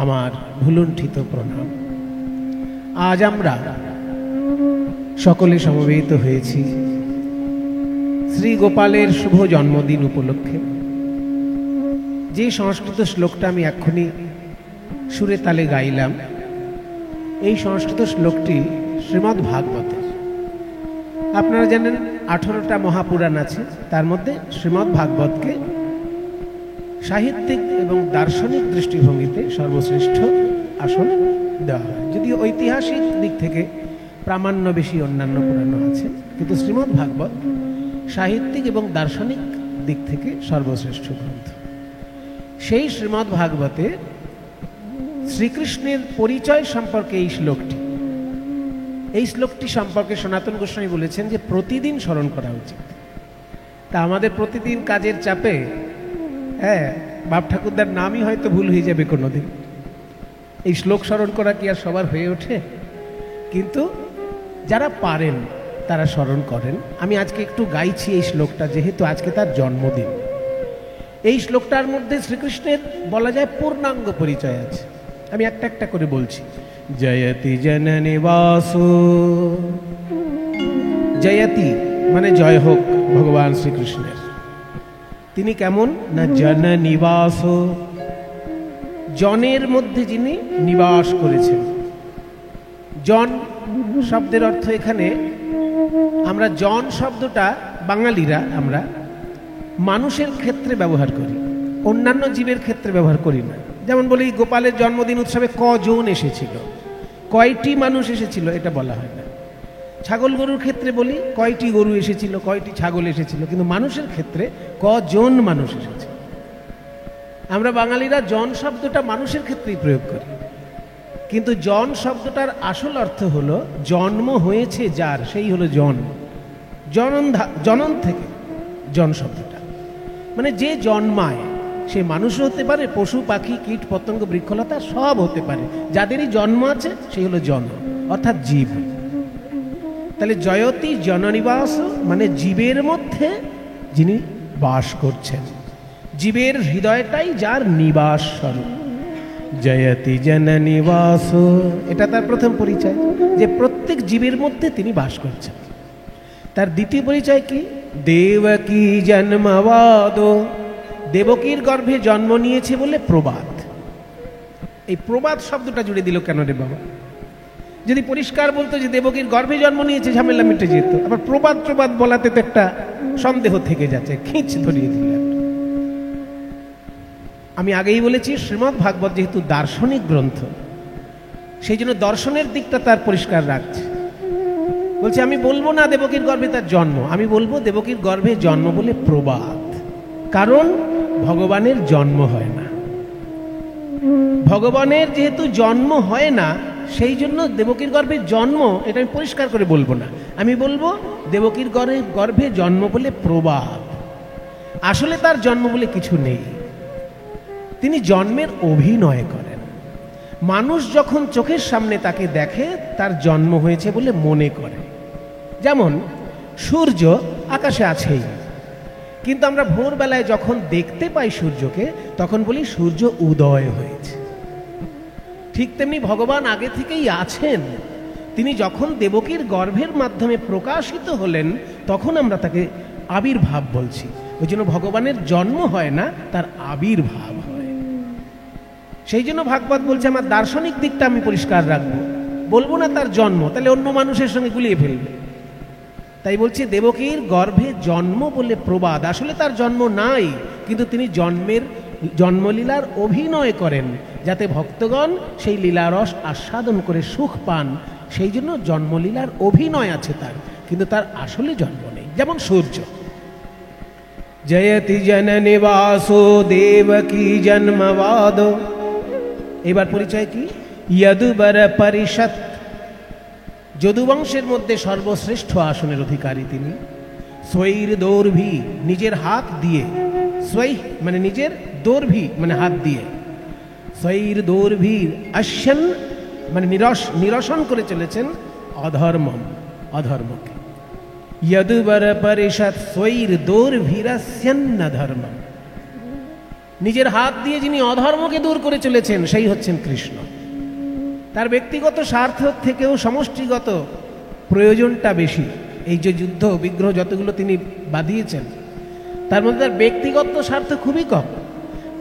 আমার ভুলুণ্ঠিত প্রণাম। আজ আমরা সকলে সমবেত হয়েছি শ্রী গোপালের শুভ জন্মদিন উপলক্ষে। যে সংস্কৃত শ্লোকটা আমি এক্ষুনি সুরে তালে গাইলাম, এই সংস্কৃত শ্লোকটি শ্রীমদ্ ভাগবতের। আপনারা জানেন 18টা মহাপুরাণ আছে, তার মধ্যে শ্রীমদ্ ভাগবতকে সাহিত্যিক এবং দার্শনিক দৃষ্টিভঙ্গিতে সর্বশ্রেষ্ঠ আসন দেওয়া হয়। যদিও ঐতিহাসিক দিক থেকে প্রামাণ্য বেশি অন্যান্য পুরাণ আছে, কিন্তু শ্রীমদ্ ভাগবত সাহিত্যিক এবং দার্শনিক দিক থেকে সর্বশ্রেষ্ঠ গ্রন্থ। সেই শ্রীমদ্ ভাগবতে শ্রীকৃষ্ণের পরিচয় সম্পর্কে এই শ্লোকটি সম্পর্কে সনাতন গোস্বামী বলেছেন যে প্রতিদিন স্মরণ করা উচিত। তা আমাদের প্রতিদিন কাজের চাপে বাপ ঠাকুরদার নামই হয়তো ভুল হয়ে যাবে কোনোদিন। এই শ্লোক স্মরণ করা কি আর সবার হয়ে ওঠে? কিন্তু যারা পারেন তারা স্মরণ করেন। আমি আজকে একটু গাইছি এই শ্লোকটা, যেহেতু আজকে তার জন্মদিন। এই শ্লোকটার মধ্যে শ্রীকৃষ্ণের বলা যায় পূর্ণাঙ্গ পরিচয় আছে। আমি একটা একটা করে বলছি। জয়তি জননী বাসু, জয়তি মানে জয় হোক ভগবান শ্রীকৃষ্ণের। তিনি কেমন না জন নিবাস, জনের মধ্যে যিনি নিবাস করেছেন। জন শব্দের অর্থ এখানে আমরা জন শব্দটা বাঙালিরা আমরা মানুষের ক্ষেত্রে ব্যবহার করি, অন্যান্য জীবের ক্ষেত্রে ব্যবহার করি না। যেমন বলি গোপালের জন্মদিন উৎসবে কজন এসেছিল, কয়টি মানুষ এসেছিল, এটা বলা হয় না। ছাগল গরুর ক্ষেত্রে বলি কয়টি গরু এসেছিল, কয়টি ছাগল এসেছিল, কিন্তু মানুষের ক্ষেত্রে কজন মানুষ এসেছে। আমরা বাঙালিরা জন শব্দটা মানুষের ক্ষেত্রেই প্রয়োগ করি, কিন্তু জন শব্দটার আসল অর্থ হলো জন্ম হয়েছে যার, সেই হলো জন। জনন থেকে জন শব্দটা মানে যে জন্মায়, সে মানুষও হতে পারে, পশু পাখি কীট পতঙ্গ বৃক্ষলতা সব হতে পারে। যাদেরই জন্ম আছে সেই হলো জন, অর্থাৎ জীব। তাহলে জয়তি জননিবাস মানে জীবের মধ্যে যিনি বাস করছেন, জীবের হৃদয়টাই যার নিবাস স্বরূপ। জয়তি জননিবাস, এটা তার প্রথম পরিচয়, যে প্রত্যেক জীবের মধ্যে তিনি বাস করছেন। তার দ্বিতীয় পরিচয় কি? দেবকী জন্মবাদ, দেবকীর গর্ভে জন্ম নিয়েছে বলে প্রবাদ। এই প্রবাদ শব্দটা জুড়ে দিল কেন রে বাবা? যদি পরিষ্কার বলতো যে দেবকীর গর্ভে জন্ম নিয়েছে, ঝামেলা মিটে যেত। আবার প্রবাদ বলাতে তো একটা সন্দেহ থেকে যাচ্ছে, খিঁচ ধরিয়ে দিলেন। আমি আগেই বলেছি শ্রীমদ্ ভাগবত যেহেতু দার্শনিক গ্রন্থ, সেই জন্য দর্শনের দিকটা তার পরিষ্কার রাখছে। বলছে আমি বলবো না দেবকীর গর্ভে তার জন্ম, আমি বলবো দেবকীর গর্ভে জন্ম বলে প্রবাদ। কারণ ভগবানের জন্ম হয় না, ভগবানের যেহেতু জন্ম হয় না, সেই জন্য দেবকীর গর্ভে জন্ম এটা আমি পরিষ্কার করে বলবো না। আমি বলবো দেবকীর গর্ভে জন্ম বলে প্রবাদ। আসলে তার জন্ম বলে কিছু নেই, তিনি জন্মের অভিনয় করেন। মানুষ যখন চোখের সামনে তাকে দেখে, তার জন্ম হয়েছে বলে মনে করে। যেমন সূর্য আকাশে আছেই, কিন্তু আমরা ভোরবেলায় যখন দেখতে পাই সূর্যকে, তখন বলি সূর্য উদয় হয়েছে। ঠিক তেমনি ভগবান আগে থেকেই আছেন। তিনি যখন দেবকীর গর্ভের মাধ্যমে প্রকাশিত হলেন, তখন আমরা তাকে আবির্ভাব বলছি। ওই জন্য ভগবানের জন্ম হয় না, তার আবির্ভাব হয়। সেই জন্য ভাগবত বলছে আমার দার্শনিক দিকটা আমি পরিষ্কার রাখবো, বলবো না তার জন্ম, তাহলে অন্য মানুষের সঙ্গে গুলিয়ে ফেলবে। তাই বলছে দেবকীর গর্ভে জন্ম বলে প্রবাদ। আসলে তার জন্ম নাই, কিন্তু তিনি জন্মলীলার অভিনয় করেন, যাতে ভক্তগণ সেই লীলারস আস্বাদন করে সুখ পান। সেই জন্য জন্মলীলার অভিনয় আছে তার, কিন্তু তার আসলে জন্ম নেই। যেমন সূর্য। জয়তি জননী বাসো দেবকী জন্মবাদ। এবার পরিচয় কি? যদুবর পরিষৎ, যদুবংশের মধ্যে সর্বশ্রেষ্ঠ আসনের অধিকারী তিনি। স্বৈর দৌর্ভি, নিজের হাত দিয়ে, স্বৈ মানে নিজের, দৌর্ভি মানে হাত দিয়ে, স্বৈর দৌর্ভি অশ্বন মানে নিরসন করে চলেছেন অধর্মম, অধর্মকে। যদুবর পরিষৎ স্বৈর দৌর্ভিরস্যন্ন ধর্মম। নিজের হাত দিয়ে যিনি অধর্মকে দূর করে চলেছেন সেই হচ্ছেন কৃষ্ণ। তার ব্যক্তিগত স্বার্থ থেকেও সমষ্টিগত প্রয়োজনটা বেশি। এই যে যুদ্ধ বিগ্রহ যতগুলো তিনি বাঁধিয়েছেন তার মধ্যে তার ব্যক্তিগত স্বার্থ খুবই কম।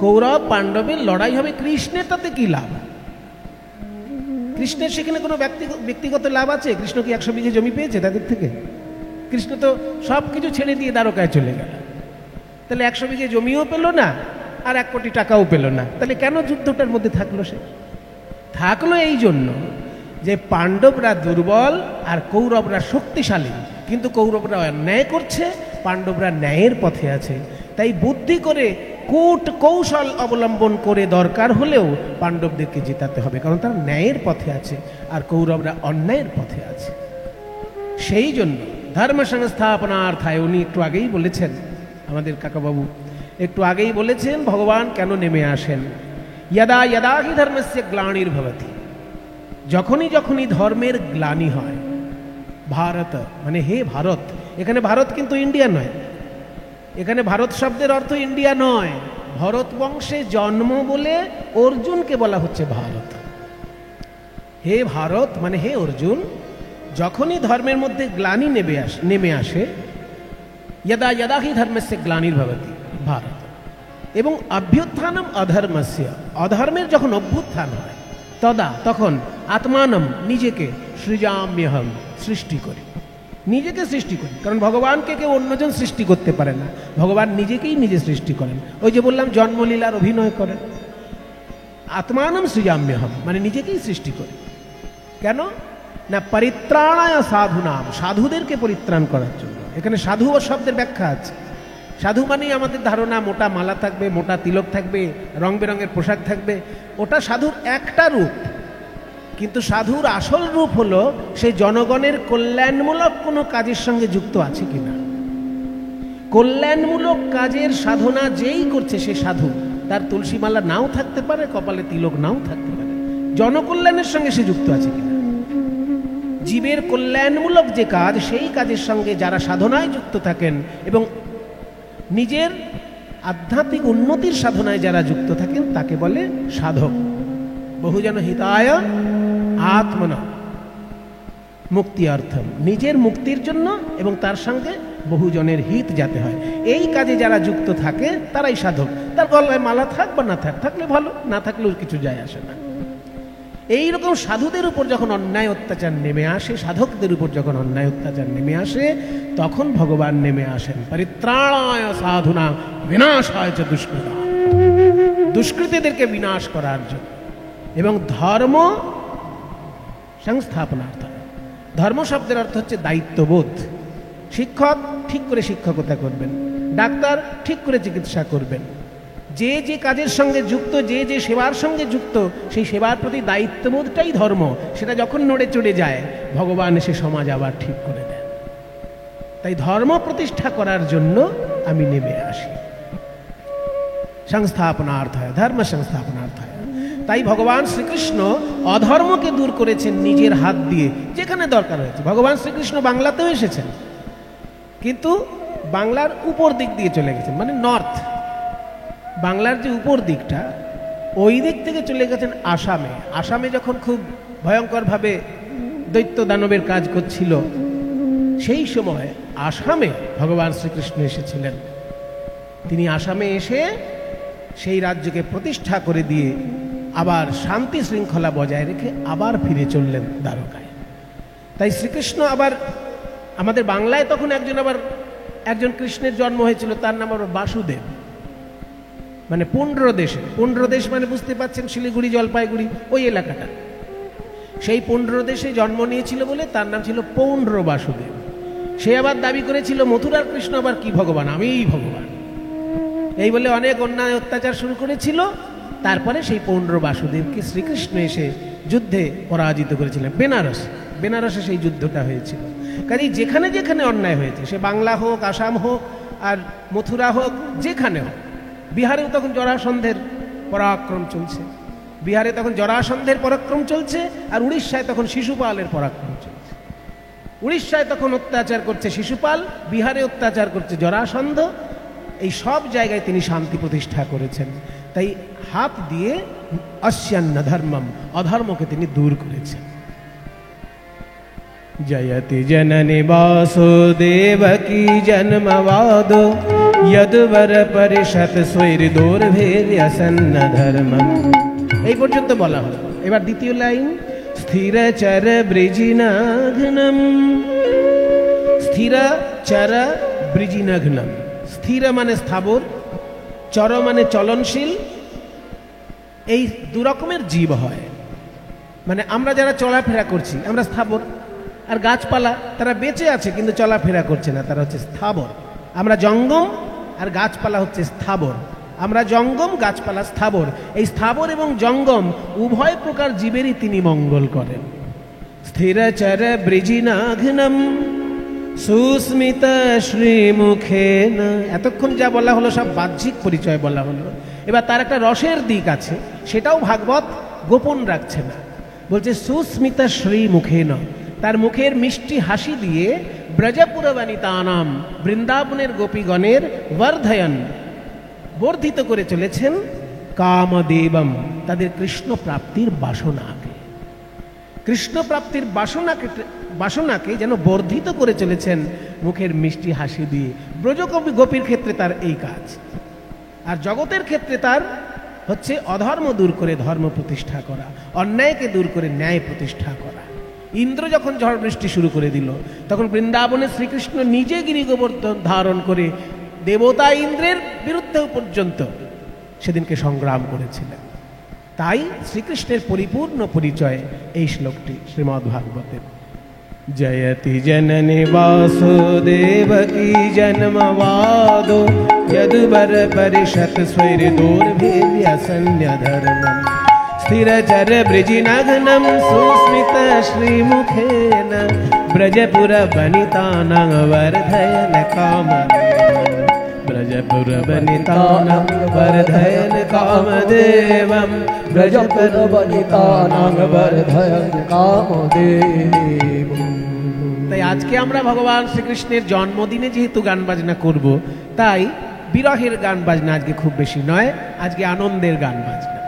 কৌরব পাণ্ডবের লড়াই হবে, কৃষ্ণের তাতে কি লাভ? কৃষ্ণের সেখানে কোনো ব্যক্তিগত লাভ আছে? কৃষ্ণ কি 100 বিঘে জমি পেয়েছে তাদের থেকে? কৃষ্ণ তো সব কিছু ছেড়ে দিয়ে দ্বারকায় চলে গেল। তাহলে 100 বিঘে জমিও পেল না আর 1 কোটি টাকাও পেল না। তাহলে কেন যুদ্ধটার মধ্যে থাকলো? সে থাকলো এই জন্য যে পাণ্ডবরা দুর্বল আর কৌরবরা শক্তিশালী, কিন্তু কৌরবরা অন্যায় করছে, পাণ্ডবরা ন্যায়ের পথে আছে। তাই বুদ্ধি করে কূট কৌশল অবলম্বন করে দরকার হলেও পাণ্ডবদেরকে জেতাতে হবে, কারণ তারা ন্যায়ের পথে আছে আর কৌরবরা অন্যায়ের পথে আছে। সেই জন্য ধর্ম সংস্থাপনার্থায় উনি একটু আগেই বলেছেন, আমাদের কাকাবাবু একটু আগেই বলেছেন ভগবান কেন নেমে আসেন। यदा यदा हि धर्मस्य ग्लानिर्भवति, যখনই যখনই ধর্মের গ্লানি হয়। ভারত মানে হে ভারত, এখানে ভারত কিন্তু ইন্ডিয়া নয়, এখানে ভারত শব্দের অর্থ ইন্ডিয়া নয়। ভরত বংশে জন্ম বলে অর্জুনকে বলা হচ্ছে ভারত। হে ভারত মানে হে অর্জুন, যখনই ধর্মের মধ্যে গ্লানি নেমে আসে, यदा यदा हि धर्मस्य ग्लानिर्भवति ভারত, এবং অভ্যুত্থানম অধর্মস্য, অধর্মের যখন অভ্যুত্থান হয়, তদা তখন আত্মানম নিজেকে সৃজাম্যহম সৃষ্টি করি, নিজেকে সৃষ্টি করি। কারণ ভগবানকে কেউ অন্যজন সৃষ্টি করতে পারে না, ভগবান নিজেকেই নিজে সৃষ্টি করেন। ওই যে বললাম জন্মলীলার অভিনয় করেন। আত্মানম সৃজাম্যহম মানে নিজেকেই সৃষ্টি করি। কেন না পরিত্রাণায় সাধুনাম, সাধুদেরকে পরিত্রাণ করার জন্য। এখানে সাধু ও শব্দের ব্যাখ্যা আছে। সাধু মানেই আমাদের ধারণা মোটা মালা থাকবে, মোটা তিলক থাকবে, রং বেরঙের পোশাক থাকবে, ওটা সাধুর একটা রূপ। কিন্তু সাধুর আসল রূপ হলো সে জনগণের কল্যাণমূলক কোনো কাজের সঙ্গে যুক্ত আছে কিনা। কল্যাণমূলক কাজের সাধনা যেই করছে সে সাধু। তার তুলসী মালা নাও থাকতে পারে, কপালে তিলক নাও থাকতে পারে, জনকল্যাণের সঙ্গে সে যুক্ত আছে কিনা। জীবের কল্যাণমূলক যে কাজ, সেই কাজের সঙ্গে যারা সাধনায় যুক্ত থাকেন এবং নিজের আধ্যাত্মিক উন্নতির সাধনায় যারা যুক্ত থাকেন তাকে বলে সাধক। বহুজন হিতায় আত্মনা মুক্তি অর্থম, নিজের মুক্তির জন্য এবং তার সঙ্গে বহুজনের হিত যাতে হয়, এই কাজে যারা যুক্ত থাকে তারাই সাধক। তার গলায় মালা থাক বা না থাক, থাকলে ভালো, না থাকলেও কিছু যায় আসে না। এইরকম সাধুদের উপর যখন অন্যায় অত্যাচার নেমে আসে, সাধকদের উপর যখন অন্যায় অত্যাচার নেমে আসে, তখন ভগবান নেমে আসেন পরিত্রাণায় সাধুনা বিনাশায় চ দুষ্কৃতা, দুষ্কৃতীদেরকে বিনাশ করার জন্য এবং ধর্ম সংস্থাপনার্থ। ধর্ম শব্দের অর্থ হচ্ছে দায়িত্ববোধ। শিক্ষক ঠিক করে শিক্ষকতা করবেন, ডাক্তার ঠিক করে চিকিৎসা করবেন, যে যে কাজের সঙ্গে যুক্ত, যে যে সেবার সঙ্গে যুক্ত, সেই সেবার প্রতি দায়িত্ববোধটাই ধর্ম। সেটা যখন নড়ে চড়ে যায়, ভগবান এসে সমাজ আবার ঠিক করে দেন। তাই ধর্ম প্রতিষ্ঠা করার জন্য আমি নেমে আসি। সংস্থাপনার্থায়, ধর্ম সংস্থাপনার্থায়। তাই ভগবান শ্রীকৃষ্ণ অধর্মকে দূর করেছেন নিজের হাত দিয়ে যেখানে দরকার হয়েছে। ভগবান শ্রীকৃষ্ণ বাংলাতেও এসেছেন, কিন্তু বাংলার উপর দিক দিয়ে চলে গেছেন, মানে নর্থ। বাংলার যে উপর দিকটা, ওই দিক থেকে চলে গেছেন আসামে। আসামে যখন খুব ভয়ঙ্করভাবে দৈত্য দানবের কাজ করছিল, সেই সময় আসামে ভগবান শ্রীকৃষ্ণ এসেছিলেন। তিনি আসামে এসে সেই রাজ্যকে প্রতিষ্ঠা করে দিয়ে আবার শান্তি শৃঙ্খলা বজায় রেখে আবার ফিরে চললেন দ্বারকায়। তাই শ্রীকৃষ্ণ আবার আমাদের বাংলায় তখন একজন কৃষ্ণের জন্ম হয়েছিল, তার নাম আবার বাসুদেব, মানে পুণ্ড্র দেশে। পুণ্ড্র দেশ মানে বুঝতে পারছেন শিলিগুড়ি, জলপাইগুড়ি ওই এলাকাটা। সেই পুণ্ড্র দেশে জন্ম নিয়েছিল বলে তার নাম ছিল পৌণ্ড্র বাসুদেব। সে আবার দাবি করেছিল মথুরার কৃষ্ণ আবার কি ভগবান, আমিই ভগবান, এই বলে অনেক অন্যায় অত্যাচার শুরু করেছিল। তারপরে সেই পৌণ্ড্র বাসুদেবকে শ্রীকৃষ্ণ এসে যুদ্ধে পরাজিত করেছিলেন। বেনারসে সেই যুদ্ধটা হয়েছিল। কাজে যেখানে যেখানে অন্যায় হয়েছে, সে বাংলা হোক, আসাম হোক, আর মথুরা হোক, যেখানে হোক, বিহারেও তখন জরাসন্ধের পরাক্রম চলছে, বিহারে তখন জরাসন্ধের পরাক্রম চলছে, আর উড়িষ্যায় তখন শিশুপালের পরাক্রম চলছে। উড়িষ্যায় তখন অত্যাচার করছে শিশুপাল, বিহারে অত্যাচার করছে জরাসন্ধ, এই সব জায়গায় তিনি শান্তি প্রতিষ্ঠা করেছেন। তাই হাত দিয়ে অস্যান্ন ধর্মম, অধর্মকে তিনি দূর করেছেন। জয়তি জননী বাসুদেবকী জন্মবাদ যদুবর পরিষদ স্বৈরদোর্ভের্যসন্ন ধর্মম। এই পর্যন্ত বলা হলো। এবার দ্বিতীয় লাইন, স্থিরচর বৃজিনাঘ্নম। স্থিরচর বৃজিনাঘ্নম। স্থির মানে স্থাবর, চর মানে চলনশীল। এই দু রকমের জীব হয়, মানে আমরা যারা চলাফেরা করছি আমরা স্থাবর, আর গাছপালা তারা বেঁচে আছে কিন্তু চলাফেরা করছে না, তারা হচ্ছে স্থাবর। আমরা জঙ্গম আর গাছপালা হচ্ছে স্থাবর। আমরা জঙ্গম, গাছপালা স্থাবর। এই স্থাবর এবং জঙ্গম উভয় প্রকার জীবেরই তিনি মঙ্গল করেন। স্থিরচর বৃজিনাঘ্নম সুস্মিত শ্রীমুখেন। এতক্ষণ যা বলা হলো সব বাহ্যিক পরিচয় বলা হলো। এবার তার একটা রসের দিক আছে, সেটাও ভাগবত গোপন রাখছে না। বলছে সুস্মিত শ্রীমুখেন, তার মুখের মিষ্টি হাসি দিয়ে ব্রজপুরবনিতানাম, বৃন্দাবনের গোপীগণের বর্ধয়ন, বর্ধিত করে চলেছেন কামদেবম, তাদের কৃষ্ণ প্রাপ্তির বাসনাকে। কৃষ্ণ প্রাপ্তির বাসনাকে যেন বর্ধিত করে চলেছেন মুখের মিষ্টি হাসি দিয়ে। ব্রজকবি গোপীর ক্ষেত্রে তার এই কাজ, আর জগতের ক্ষেত্রে তার হচ্ছে অধর্ম দূর করে ধর্ম প্রতিষ্ঠা করা, অন্যায়কে দূর করে ন্যায় প্রতিষ্ঠা করা। ইন্দ্র যখন ঝড় বৃষ্টি শুরু করে দিল, তখন বৃন্দাবনে শ্রীকৃষ্ণ নিজে গিরিগোবর্ধন ধারণ করে দেবতা ইন্দ্রের বিরুদ্ধেও পর্যন্ত সেদিনকে সংগ্রাম করেছিলেন। তাই শ্রীকৃষ্ণের পরিপূর্ণ পরিচয় এই শ্লোকটি শ্রীমদ্ ভাগবতের। জয়তি জননী বাসুদেবকী জন্মবাদো যদুবর পরিষদ স্বৈরদোর্ভের্যসন্য ধর্মম। স্থিরচর বৃজিনাঘ্নম সুস্মিত শ্রীমুখেন ব্রজপুরবনিতানাং বর্ধয়ন কামদেবম। ব্রজপুরবনিতানাং বর্ধয়ন কামদেবম। ব্রজপুরবনিতানাং বর্ধয়ন কামদেবম। তাই আজকে আমরা ভগবান শ্রীকৃষ্ণের জন্মদিনে যেহেতু গান বাজনা করব, তাই বিরহের গান বাজনা আজকে খুব বেশি নয়, আজকে আনন্দের গান বাজনা।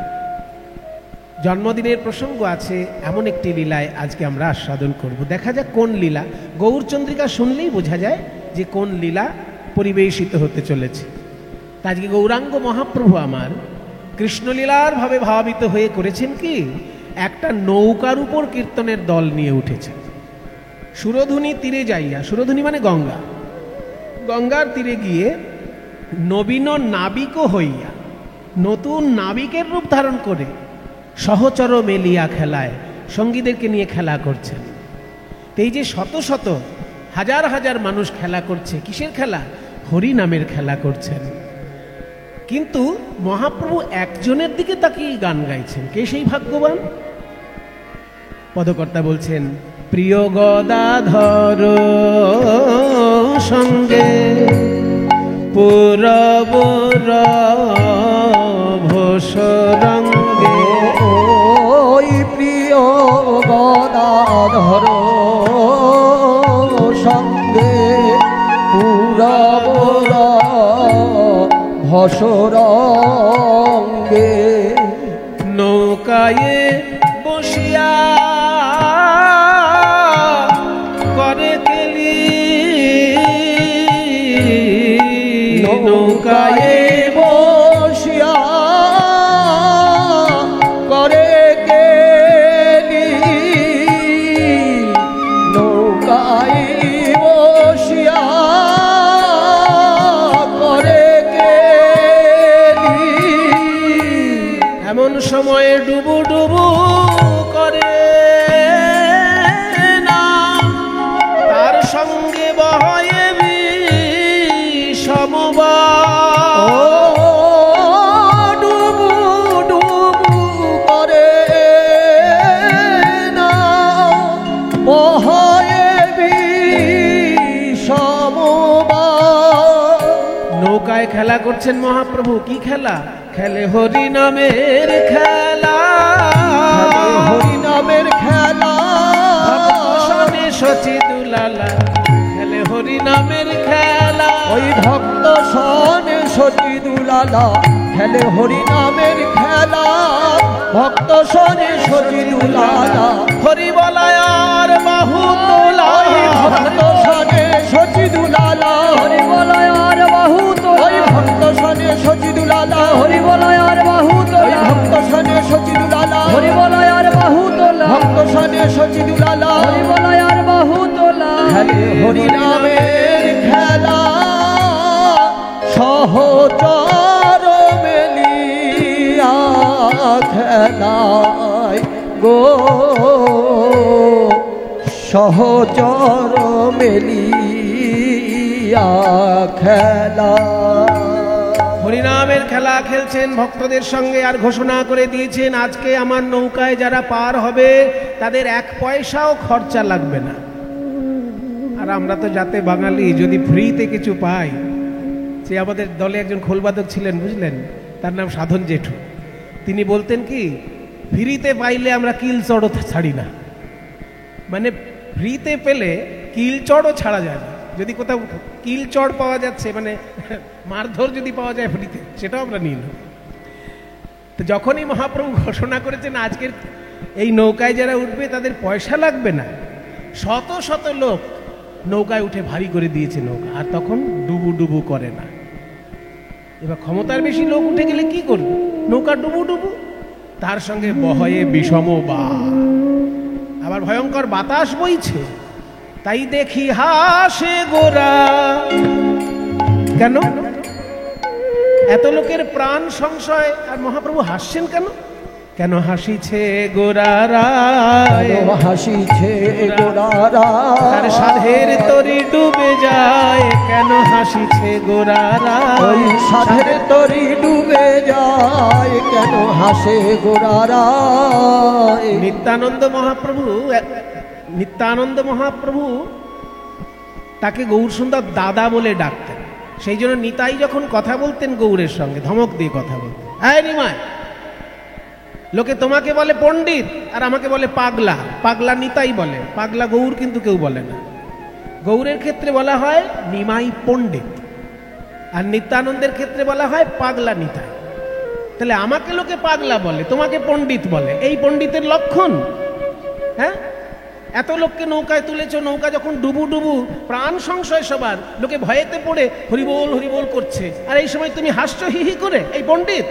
জন্মদিনের প্রসঙ্গ আছে এমন একটি লীলায় আজকে আমরা আস্বাদন করব। দেখা যাক কোন লীলা। গৌরচন্দ্রিকা শুনলেই বোঝা যায় যে কোন লীলা পরিবেশিত হতে চলেছে। আজকে গৌরাঙ্গ মহাপ্রভু আমার কৃষ্ণলীলার ভাবে ভাবিত হয়ে করেছেন কি, একটা নৌকার উপর কীর্তনের দল নিয়ে উঠেছেন। সুরধুনী তীরে যাইয়া, সুরধুনী মানে গঙ্গা, গঙ্গার তীরে গিয়ে নবীন নাবিক হইয়া, নতুন নাবিকের রূপ ধারণ করে সহচর মেলিয়া খেলায় সঙ্গীদেরকে নিয়ে খেলা করছেন। এই যে শত শত হাজার হাজার মানুষ খেলা করছে, কিসের খেলা? হরি নামের খেলা করছেন। কিন্তু মহাপ্রভু একজনের দিকে তাকিয়ে গান গাইছেন। কে সেই ভাগ্যবান? পদকর্তা বলছেন, প্রিয় গদাধর সঙ্গে পুরব ভোসরঙ্গে। ওই প্রিয় গদাধর সঙ্গে পুরব ভোসরঙ্গে। নৌকায় বসিয়া করে কেলি, নৌকায় বসিয়া করে কেলি, নৌকায় বসিয়া করে কেলি। এমন সময়ে ডুবু ডুবু করে না, তার সঙ্গে বহয়ে সমবায়। ডুবু ডুবু করে না, বহয়ে সমবায়। নৌকায় খেলা করছেন মহাপ্রভু। কি খেলা? খেলে হরি নামের খেলা, হরি নামের খেলা। সনে সচি দুলালা, খেলে হরি নামের খেলা। ওই ভক্ত সনে সচি দুলালা খেলে হরি নামের খেলা ভক্ত সনে সচি দুলালা হরি বলায়ার বাহু তোলা ভক্ত সনে সচি দুলালা হরি বলয়ার বাহু ওই তোলা ভক্ত সনে সচি দুলালা হরি বলয়ার বাহু ওই তোলা ভক্ত সনে সচি দুলালা হরি বলয়ার বাহু তোলা ভক্ত সনে সচি দুলালা হরি বলয়ার বাহু তোলা খেলে হরি নামের খেলা সহচর মেলিয়া খেলায় গো সহচর মেলিয়া খেলা হরিনামের খেলা খেলছেন ভক্তদের সঙ্গে আর ঘোষণা করে দিয়েছেন আজকে আমার নৌকায় যারা পার হবে তাদের এক পয়সাও খরচা লাগবে না। আর আমরা তো যাতে বাঙালি যদি ফ্রিতে কিছু পাই, সে আমাদের দলে একজন খোলবাদক ছিলেন বুঝলেন, তার নাম সাধন জেঠু। তিনি বলতেন কি, ফ্রিতে পাইলে আমরা কিল চড়ও ছাড়ি না, মানে ফ্রিতে পেলে কিল চড়ও ছাড়া যায় না। যদি কোথাও কিল চড় পাওয়া যাচ্ছে, মানে মারধর যদি পাওয়া যায় ফ্রিতে, সেটাও আমরা নিই না। তো যখনই মহাপ্রভু ঘোষণা করেছেন আজকের এই নৌকায় যারা উঠবে তাদের পয়সা লাগবে না, শত শত লোক নৌকায় উঠে ভারী করে দিয়েছে নৌকা, আর তখন ডুবু ডুবু করে না। এবার ক্ষমতার বেশি লোক উঠে গেলে কি করবে, নৌকা ডুবু ডুবু, তার সঙ্গে বহয়ে বিষম বা, আবার ভয়ঙ্কর বাতাস বইছে। তাই দেখি হাসে গোরা, কেন এত লোকের প্রাণ সংশয়, আর মহাপ্রভু হাসছেন কেন? কেন হাসিছে গোরারায়, হাসিছে গোরারা তার সাধের তরি ডুবে যায়, কেন হাসিছে গোরারায়, ওই সাধের তরি ডুবে যায়, কেন হাসে গোরারা নিত্যানন্দ মহাপ্রভু তাকে গৌর সুন্দর দাদা বলে ডাকতেন। সেই জন্য নিতাই যখন কথা বলতেন গৌরের সঙ্গে ধমক দিয়ে কথা বলতেন, হ্যাঁ নিমাই, লোকে তোমাকে বলে পণ্ডিত আর আমাকে বলে পাগলা। পাগলা নিতাই বলে, পাগলা গৌর কিন্তু কেউ বলে না। গৌরের ক্ষেত্রে বলা হয় নিমাই পণ্ডিত, আর নিত্যানন্দের ক্ষেত্রে বলা হয় পাগলা নিতাই। তাহলে আমাকে লোকে পাগলা বলে, তোমাকে পণ্ডিত বলে, এই পণ্ডিতের লক্ষণ? হ্যাঁ, এত লোককে নৌকায় তুলেছ, নৌকা যখন ডুবু ডুবু, প্রাণ সংশয় সবার, লোকে ভয়েতে পড়ে হরিবোল হরিবোল করছে, আর এই সময় তুমি হাসছো হি হি করে, এই পণ্ডিত?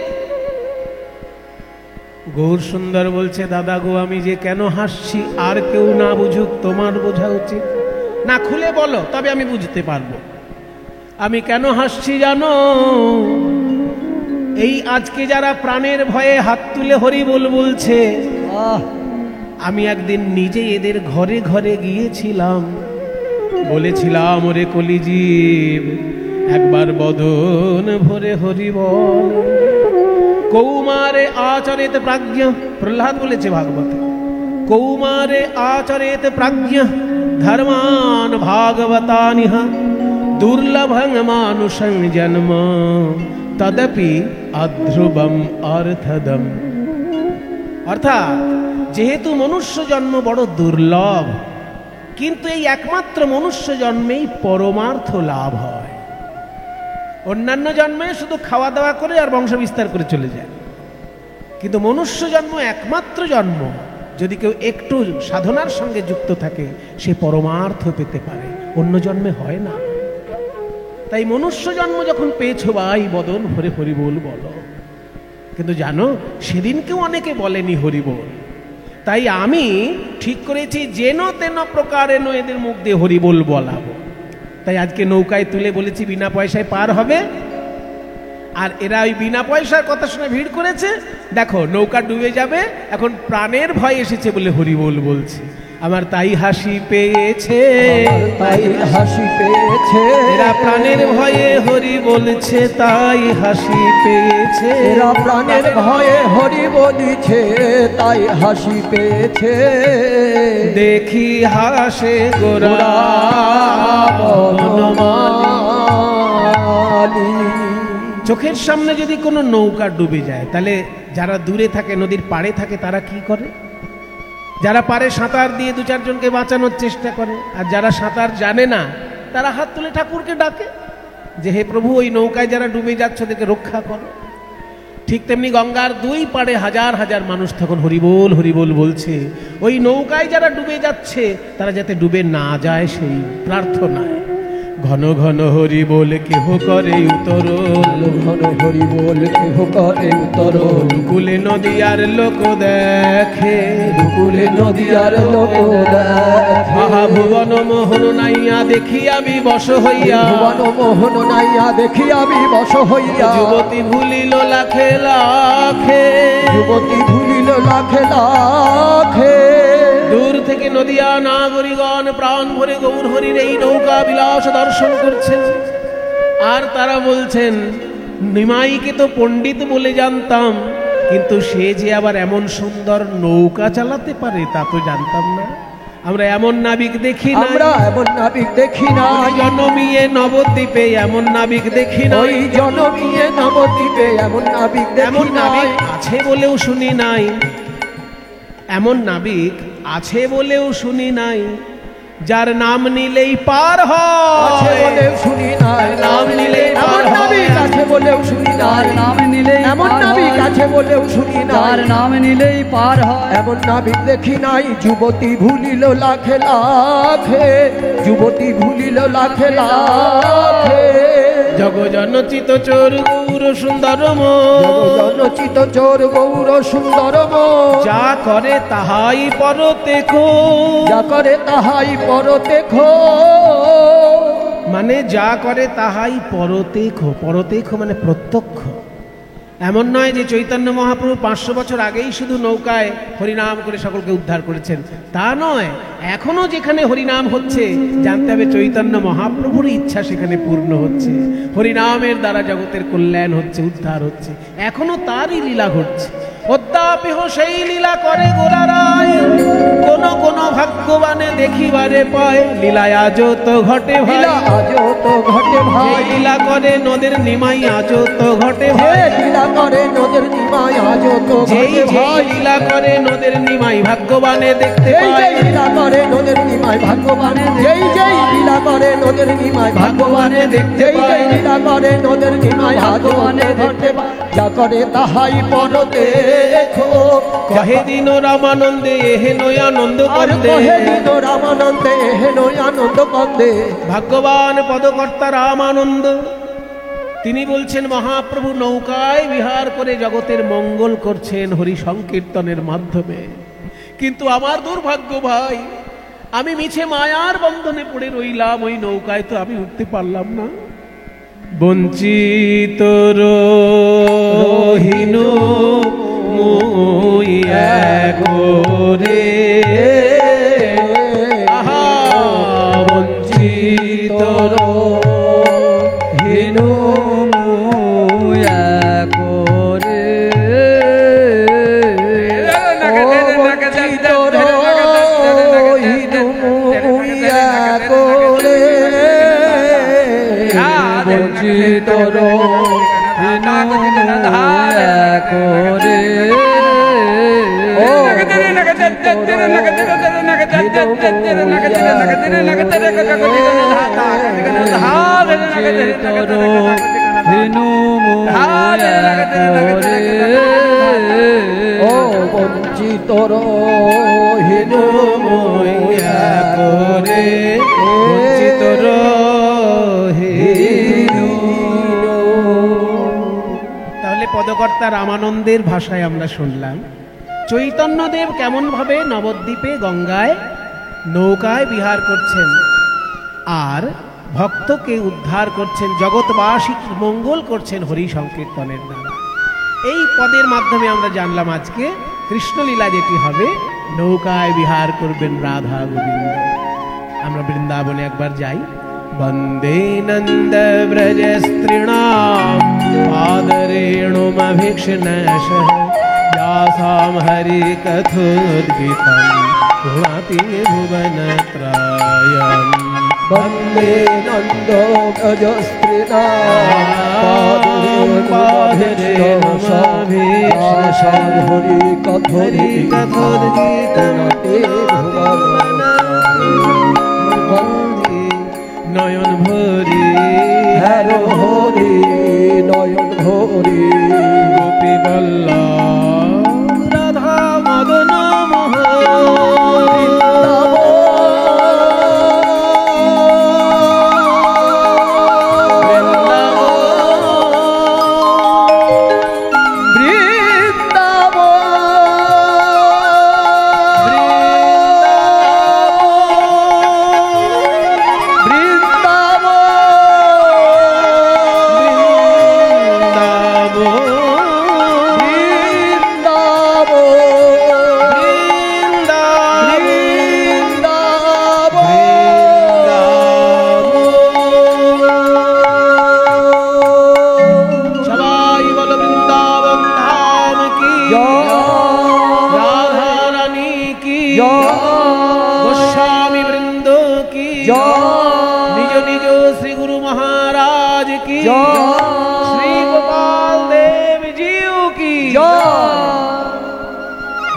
গৌর সুন্দর বলছে, দাদা গো, আমি যে কেন হাসছি আর কেউ না বুঝুক, তোমার বোঝা উচিত। না খুলে বলো, তবে আমি বুঝতে পারবো আমি কেন হাসছি জানো? এই আজকে যারা প্রাণের ভয়ে হাত তুলে হরিবোল বলছে, আমি একদিন নিজে এদের ঘরে ঘরে গিয়েছিলাম, বলেছিলাম, ওরে কলিজীব, একবার বদন ভরে হরিবল। কৌমারে আচরেত প্রাজ্ঞ, প্রহ্লাদ বলেছে ভাগবতে, কৌমারে আচরেত প্রাজ্ঞ ধর্মান ভাগবতানিহ দুর্লভং মানুষং জন্ম তদপি অধ্রুবম অর্থদম। অর্থাৎ যেহেতু মনুষ্য জন্ম বড় দুর্লভ, কিন্তু এই একমাত্র মনুষ্য জন্মেই পরমার্থ লাভ হয়। অন্যান্য জন্মে শুধু খাওয়া দাওয়া করে আর বংশ বিস্তার করে চলে যায়, কিন্তু মনুষ্য জন্ম একমাত্র জন্ম, যদি কেউ একটু সাধনার সঙ্গে যুক্ত থাকে সে পরমার্থ পেতে পারে, অন্য জন্মে হয় না। তাই মনুষ্য জন্ম যখন পেয়েছো ভাই, বদন ভরে হরিবোল বলো। কিন্তু জানো, সেদিনকেও অনেকে বলেনি হরিবোল। তাই আমি ঠিক করেছি যেন তেন প্রকারেণ এদের মুখ দিয়ে হরিবোল বলাবো। তাই আজকে নৌকায় তুলে বলেছি বিনা পয়সায় পার হবে, আর এরা ওই বিনা পয়সার কথা শুনে ভিড় করেছে। দেখো নৌকা ডুবে যাবে, এখন প্রাণের ভয় এসেছে বলে হরিবোল বলছে। আমার তাই হাসি পেয়েছে, তাই হাসি পেয়েছে, এরা প্রাণের ভয়ে হরি বলছে, তাই হাসি পেয়েছে, এরা প্রাণের ভয়ে হরি বলিছে, তাই হাসি পেয়েছে। দেখি হাসে গোরা বনমালী। চোখের সামনে যদি কোনো নৌকা ডুবে যায়, তাহলে যারা দূরে থাকে, নদীর পাড়ে থাকে, তারা কি করে? যারা পারে সাঁতার দিয়ে দু চারজনকে বাঁচানোর চেষ্টা করে, আর যারা সাঁতার জানে না তারা হাত তুলে ঠাকুরকে ডাকে। যে হে প্রভু ওই নৌকায় যারা ডুবে যাচ্ছে ওদেরকে রক্ষা করো। ঠিক তেমনি গঙ্গার দুই পাড়ে হাজার হাজার মানুষ তখন হরিবোল হরিবোল বলছে, ওই নৌকায় যারা ডুবে যাচ্ছে তারা যাতে ডুবে না যায় সেই প্রার্থনায়। ঘন ঘন হরি বল কেহ করে উতরল, ঘন হরি বল কেহ করে উতরল, কুলে নদী আর লোক দেখে, কুলে নদী আর লোক দেখে। মহাভুবন মোহন নাইয়া দেখিয়া বিবশ হইয়া, ভুবন মোহন নাইয়া দেখিয়া বিবশ হইয়া, যুবতী ভুলিল লাখে লাখে, যুবতী ভুলিল লাখে লাখে। দূর থেকে নদিয়া নাগরিকগণ প্রাণ ভরে গৌর হরির এই নৌকা বিলাস দর্শন করছেন। আর তারা বলছেন, নিমাইকে তো পণ্ডিত বলে জানতাম, কিন্তু সে যে আবার এমন সুন্দর নৌকা চালাতে পারে তা তো জানতাম না। আমরা এমন নাবিক দেখি না, আমরা এমন নাবিক দেখি না, জনমিয়ে নবদ্বীপে এমন নাবিক দেখি না, ওই জনমিয়ে নবদ্বীপে এমন নাবিক এমন দেখি নাবিক নাই। আছে বলেও শুনি নাই, এমন নাবিক আছে বলেও শুনি নাই, যার নাম নিলেই পার আছে হয়, বলেও শুনি নাই, নাম নিলেই এমন পার নাবিক হয়। আছে বলেও শুনি তার নাই, নাম নিলেই এমন পার নাবিক হয়, আছে বলেও শুনি তার নাই, নাম নিলেই পার হয়। এমন নাবিক দেখি নাই। যুবতী ভুলিল লাখে লাখে, যুবতী ভুলিল লাখে লাখে। জগজনচিত চোর গৌর সুন্দর জনচিত চোর গৌর সুন্দর যা করে তাহাই পরতে খো, যা করে তাহাই পরতে খো। মানে যা করে তাহাই পরতে খো। পরতে খো মানে প্রত্যক্ষ। এমন নয় যে চৈতন্য মহাপ্রভু 500 বছর আগেই শুধু নৌকায় হরিনাম করে সকলকে উদ্ধার করেছেন, তা নয়। এখনো যেখানে হরিনাম হচ্ছে জানতে হবে চৈতন্য মহাপ্রভুর ইচ্ছা সেখানে পূর্ণ হচ্ছে, হরিনামের দ্বারা জগতের কল্যাণ হচ্ছে, উদ্ধার হচ্ছে, এখনো তারই লীলা ঘটছে। অদ্যাপিহ সেই লীলা করে গোরারায়, কোন কোন ভাগ্যবানে দেখিবারে পায়। লীলায় আজও তো ঘটে ভাই, লীলা আজও তো ঘটে ভাই, এই লীলা করে নদের নিমাই আজও তো ঘটে হে ভাই। লীলা করে নদের নিমাই আজও তো যেই ঘটে যেই ভাই, লীলা করে নদের নিমাই ভাগ্যবানে দেখতে যেই পায়। যেই লীলা করে নদের নিমাই ভাগ্যবানে, যেই যেই লীলা করে নদের নিমাই ভাগ্যবানে, যেই যেই লীলা করে নদের নিমাই ভাগ্যবানে ঘটে ভাই। যা করে তাহাই পরতে খো। কহে দিন রামানন্দে এহেন আনন্দ আর করতে, কহে দিন রামানন্দে হেন আনন্দ কন্দে। ভাগ্যবান পদকর্তা রামানন্দ তিনি বলছেন, মহাপ্রভু নৌকায় বিহার করে জগতের মঙ্গল করছেন হরি সংকীর্তনের মাধ্যমে। কিন্তু আমার দুর্ভাগ্য ভাই, আমি মিছে মায়ার বন্ধনে পড়ে রইলাম, ওই নৌকায় তো আমি উঠতে পারলাম না। বঞ্চিত রহিন মুই একরে, আহা বঞ্চিত রহিন ও বঞ্চিত রহিন মইয়া করে, বঞ্চিত রহিন। তাহলে পদকর্তা রামানন্দের ভাষায় আমরা শুনলাম চৈতন্যদেব কেমন ভাবে নবদ্বীপে গঙ্গায় নৌকায় বিহার করছেন আর ভক্তকে উদ্ধার করছেন, জগৎবাসী মঙ্গল করছেন হরি সংকীর্তনের দ্বারা। এই পদের মাধ্যমে আমরা জানলাম আজকে কৃষ্ণলীলা যেটি হবে, নৌকায় বিহার করবেন রাধা গোবিন্দ। আমরা বৃন্দাবনে একবার যাই। বন্দে নন্দ ব্রজ স্ত্রীণাম পাদরেণুমভীক্ষ্ণশ, यासां हरि कथोद्गीतं पुनाति भुवनत्रयम्। वन्दे नन्दो गजस्त्रीणां हरि कथोद्गीतं নয়ন ভরি হ্যারো जय। श्री गोपाल देव जीव की जय।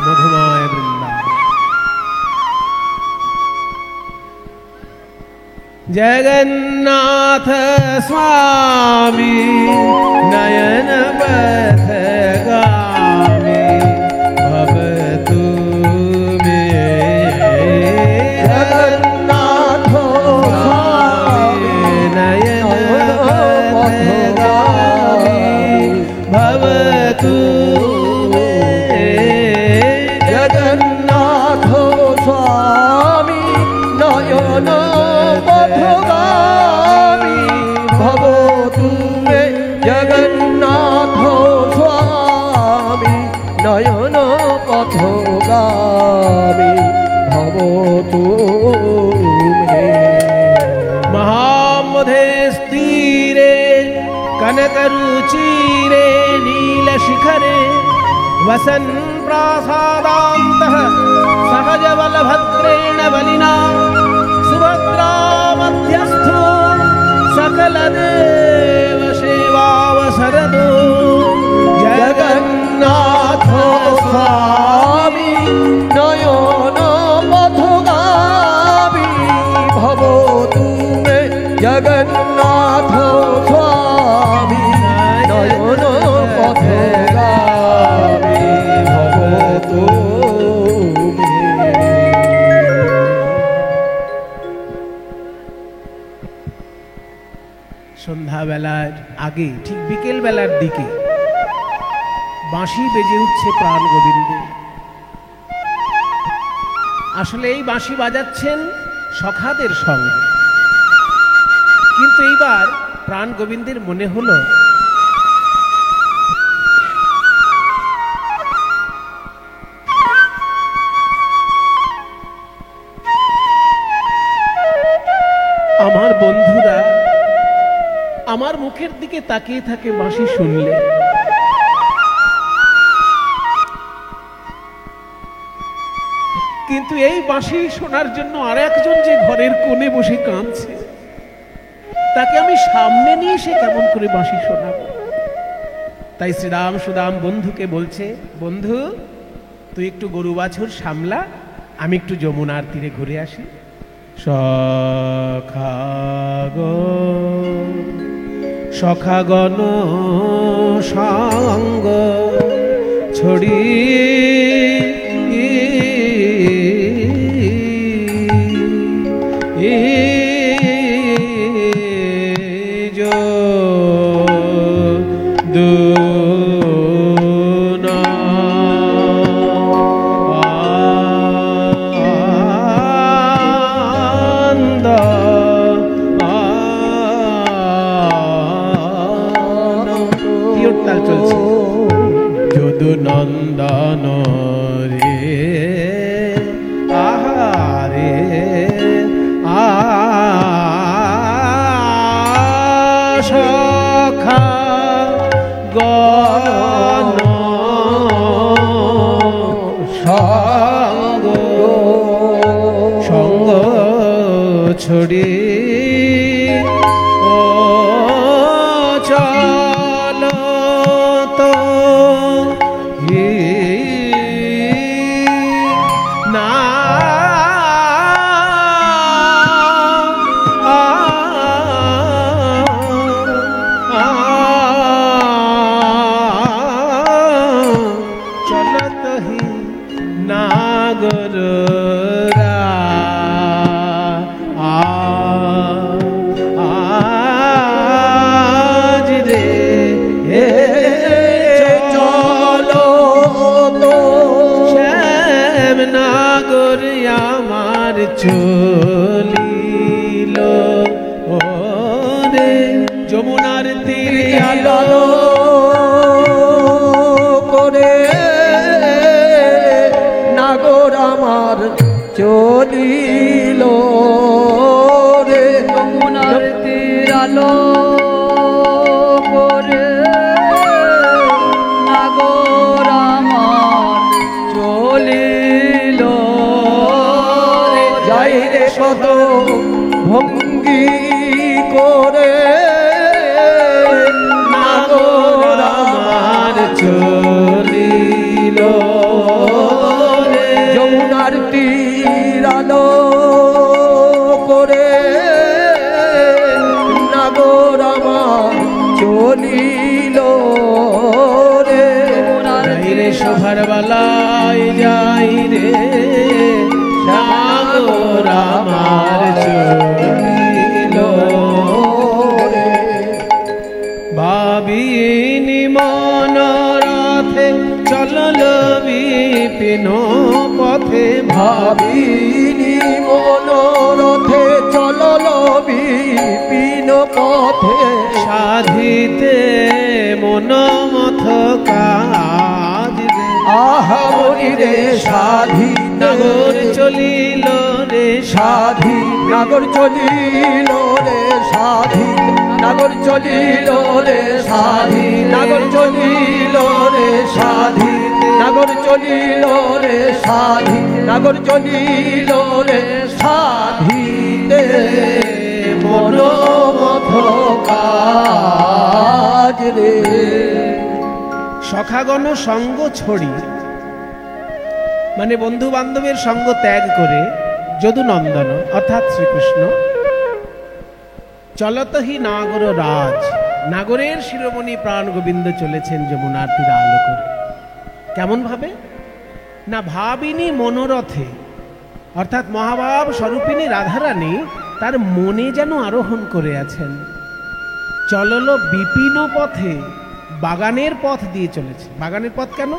मधुमाय वृंदावन। जगन्नाथ स्वामी नयन पथगामी भवतु मे जगन्नाथ स्वामी नयन पथगामी भवतु मे जगन्नाथ स्वामी नयन पथगामी भवतु मे जगन्नाथ स्वामी नयन पथगामी भवतु मे महामधे स्थिरे कनकरुचिरे नीलशिखरे वसन् प्रासादान्तः सहजबलभद्रेण बलिना सुभद्रा मध्यस्थो सकलदेव सेवावसरदो जगन्नाथ स्वामी नयन पथगामी भवतु मे जगन्नाथ स्वामी नयन पथगामी भवतु मे। সন্ধ্যাবেলার আগে ঠিক বিকেল বেলার দিকে বাঁশি বেজে উঠছে প্রাণ গোবিন্দে। আসলে এই বাঁশি বাজাচ্ছেন সখাদের সঙ্গে, কিন্তু এইবার প্রাণ গোবিন্দের মনে হলো আমার বন্ধুরা আমার মুখের দিকে তাকিয়ে থাকে বাঁশি শুনলে। কিন্তু এই বাঁশি শোনার জন্য আর একজন যে ঘরের কোণে বসে কাঁদছে, তাকে আমি সামনে নিয়ে সে কেমন করে বাঁশি শোনাবো। তাই শ্রীরাম সুদাম বন্ধুকে বলছে, বন্ধু তুই একটু গরু বাছুর সামলা, আমি একটু যমুনার তীরে ঘুরে আসি। সখাগণ সঙ্গ ছড়ি নন্দন রে আহারে সখা গণ সঙ্গ সঙ্গ ছড়ি ও চলো তো না চলত হি নাগর আজ রে চলো তো শ্যাম নাগর আমার চলিল ও রে যমুনার তীরে আলো করে নাগর আমার চলিল রে যমুনার তীর আলো করে নাগর আমার চলিল রে। যাই রে কত ভঙ্গি করে চলিল রে যাই রে শোভার বালায় যাই রে সাগর আমার চলিল রে ভাবিনি মনোরথে চলল বিপিন পথে ভাবিনি মনোরথে চলল বিপিন পথে সাধিতে মনোমথ কাজ রে আহা মনি রে সাধি নাগর চলিল রে সাধি নাগর চলিল রে সাধি নাগর চলিল রে সাধি নাগর চলিল রে সাধি নাগর চলিল রে সাধি নাগর চলিল রে সাধিতে মনোমথ কাজ রে সখাগণ সঙ্গ ছড়ি মানে বন্ধু বান্ধবের সঙ্গ ত্যাগ করে যদুনন্দন অর্থাৎ শ্রীকৃষ্ণ চলতহি নাগর রাজ নাগরের শিরোমণি প্রাণ গোবিন্দ চলেছেন যমুনার তীরে আলো করে। কেমন ভাবে না ভাবিনী মনোরথে অর্থাৎ মহাভাব স্বরূপিনী রাধারানী তার মনে যেন আরোহণ করে আছেন। চলল বিপিন পথে বাগানের পথ দিয়ে চলেছে। বাগানের পথ কেন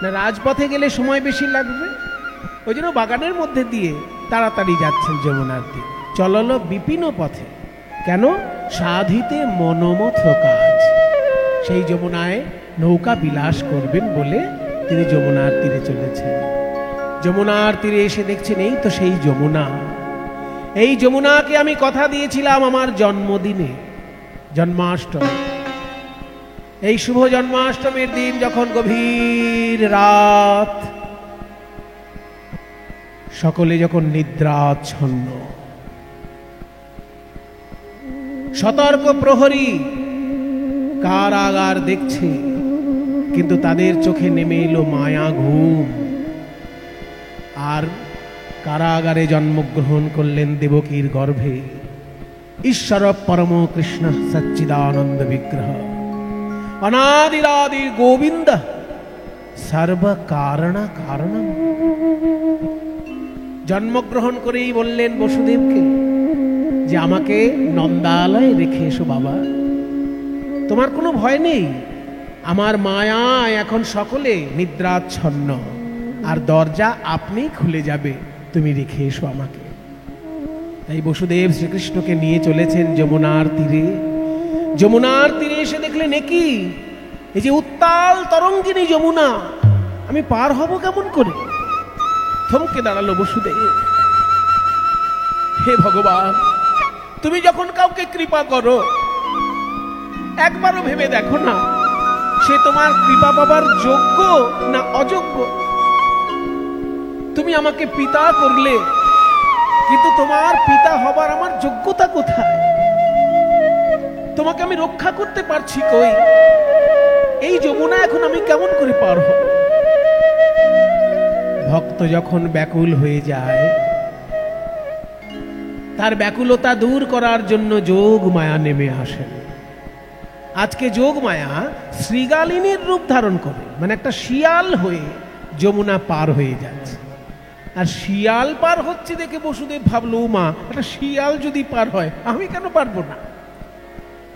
না রাজপথে গেলে সময় বেশি লাগবে, ওই জন্য বাগানের মধ্যে দিয়ে তাড়াতাড়ি যাচ্ছেন যমুনার তীরে। চলল বিপিন পথে কেন সাধিতে মনোমথ কাজ, সেই যমুনায় নৌকা বিলাস করবেন বলে তিনি যমুনার তীরে চলেছেন। যমুনার তীরে এসে দেখছেন এই তো সেই যমুনা। এই যমুনাকে আমি কথা দিয়েছিলাম আমার জন্মদিনে জন্মাষ্টমী। এই শুভ জন্মাষ্টমীর দিন যখন গভীর রাত, সকলে যখন নিদ্রাচ্ছন্ন, সতর্ক প্রহরী কারাগার দেখছে, কিন্তু তাদের চোখে নেমে এলো মায়া ঘুম। আর কারাগারে জন্মগ্রহণ করলেন দেবকীর গর্ভে ঈশ্বর পরম কৃষ্ণ সচ্চিদানন্দ বিগ্রহ অনাদিরাদি গোবিন্দ সর্ব কারণ কারণম। জন্মগ্রহণ করেই বললেন বসুদেবকে যে আমাকে নন্দালয়ে রেখে এসো বাবা, তোমার কোনো ভয় নেই, আমার মায়া এখন সকলে নিদ্রাচ্ছন্ন আর দরজা আপনি খুলে যাবে, তুমি রেখে এসো আমাকে। তাই বসুদেব শ্রীকৃষ্ণকে নিয়ে চলেছেন যমুনার তীরে। যমুনার তীরে এসে দেখলেন কি এই যে উত্তাল তরঙ্গিনী যমুনা, আমি পার হব কেমন করে? থমকে দাঁড়ালো বসুদেব। হে ভগবান, তুমি যখন কাউকে কৃপা করো একবারও ভেবে দেখো না সে তোমার কৃপা পাবার যোগ্য না অযোগ্য। তুমি আমাকে পিতা করলে, কিন্তু তোমার পিতা হবার আমার যোগ্যতা কোথায়? তোমাকে আমি রক্ষা করতে পারছি কই? এই যমুনা এখন আমি কেমন করে পার হব? ভক্ত যখন ব্যাকুল হয়ে যায়, তার ব্যাকুলতা দূর করার জন্য যোগ মায়া নেমে আসে। আজকে যোগ মায়া শ্রীগালিনীর রূপ ধারণ করে, মানে একটা শিয়াল হয়ে যমুনা পার হয়ে যাচ্ছে। আর শিয়াল পার হচ্ছে দেখে বসুদেব ভাবলো, মা একটা শিয়াল যদি পার হয় আমি কেন পারবো না?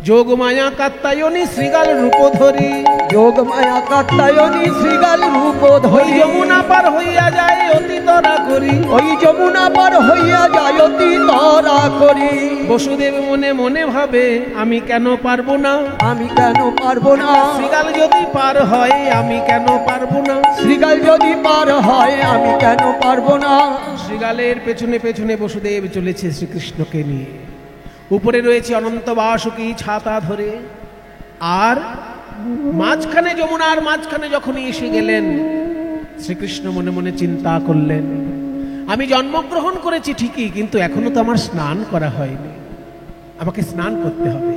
যোগ মায়া কাত্তায়নী শ্রীগাল রূপ ধরি, যোগ মায়া কাত্তায়নী শ্রীগাল রূপ ধরি, যমুনা পার হইয়া যায় অতি তরা করি, ওই যমুনা পার হইয়া যায় অতি তরা করি। বসুদেব মনে মনে ভাবে আমি কেন পারবো না, আমি কেন পারবো না? শ্রীগাল যদি পার হয় আমি কেন পারবো না? শ্রীগাল যদি পার হয় আমি কেন পারবো না? শ্রীগালের পেছনে পেছনে বসুদেব চলেছে শ্রীকৃষ্ণকে নিয়ে। উপরে রয়েছে অনন্ত বাসুকী ছাতা ধরে, আর মাঝখানে যমুনার মাঝখানে যখন এসে গেলেন শ্রীকৃষ্ণ মনে মনে চিন্তা করলেন, আমি জন্মগ্রহণ করেছি ঠিকই, কিন্তু এখনো তো আমার স্নান করা হয়নি, আমাকে স্নান করতে হবে।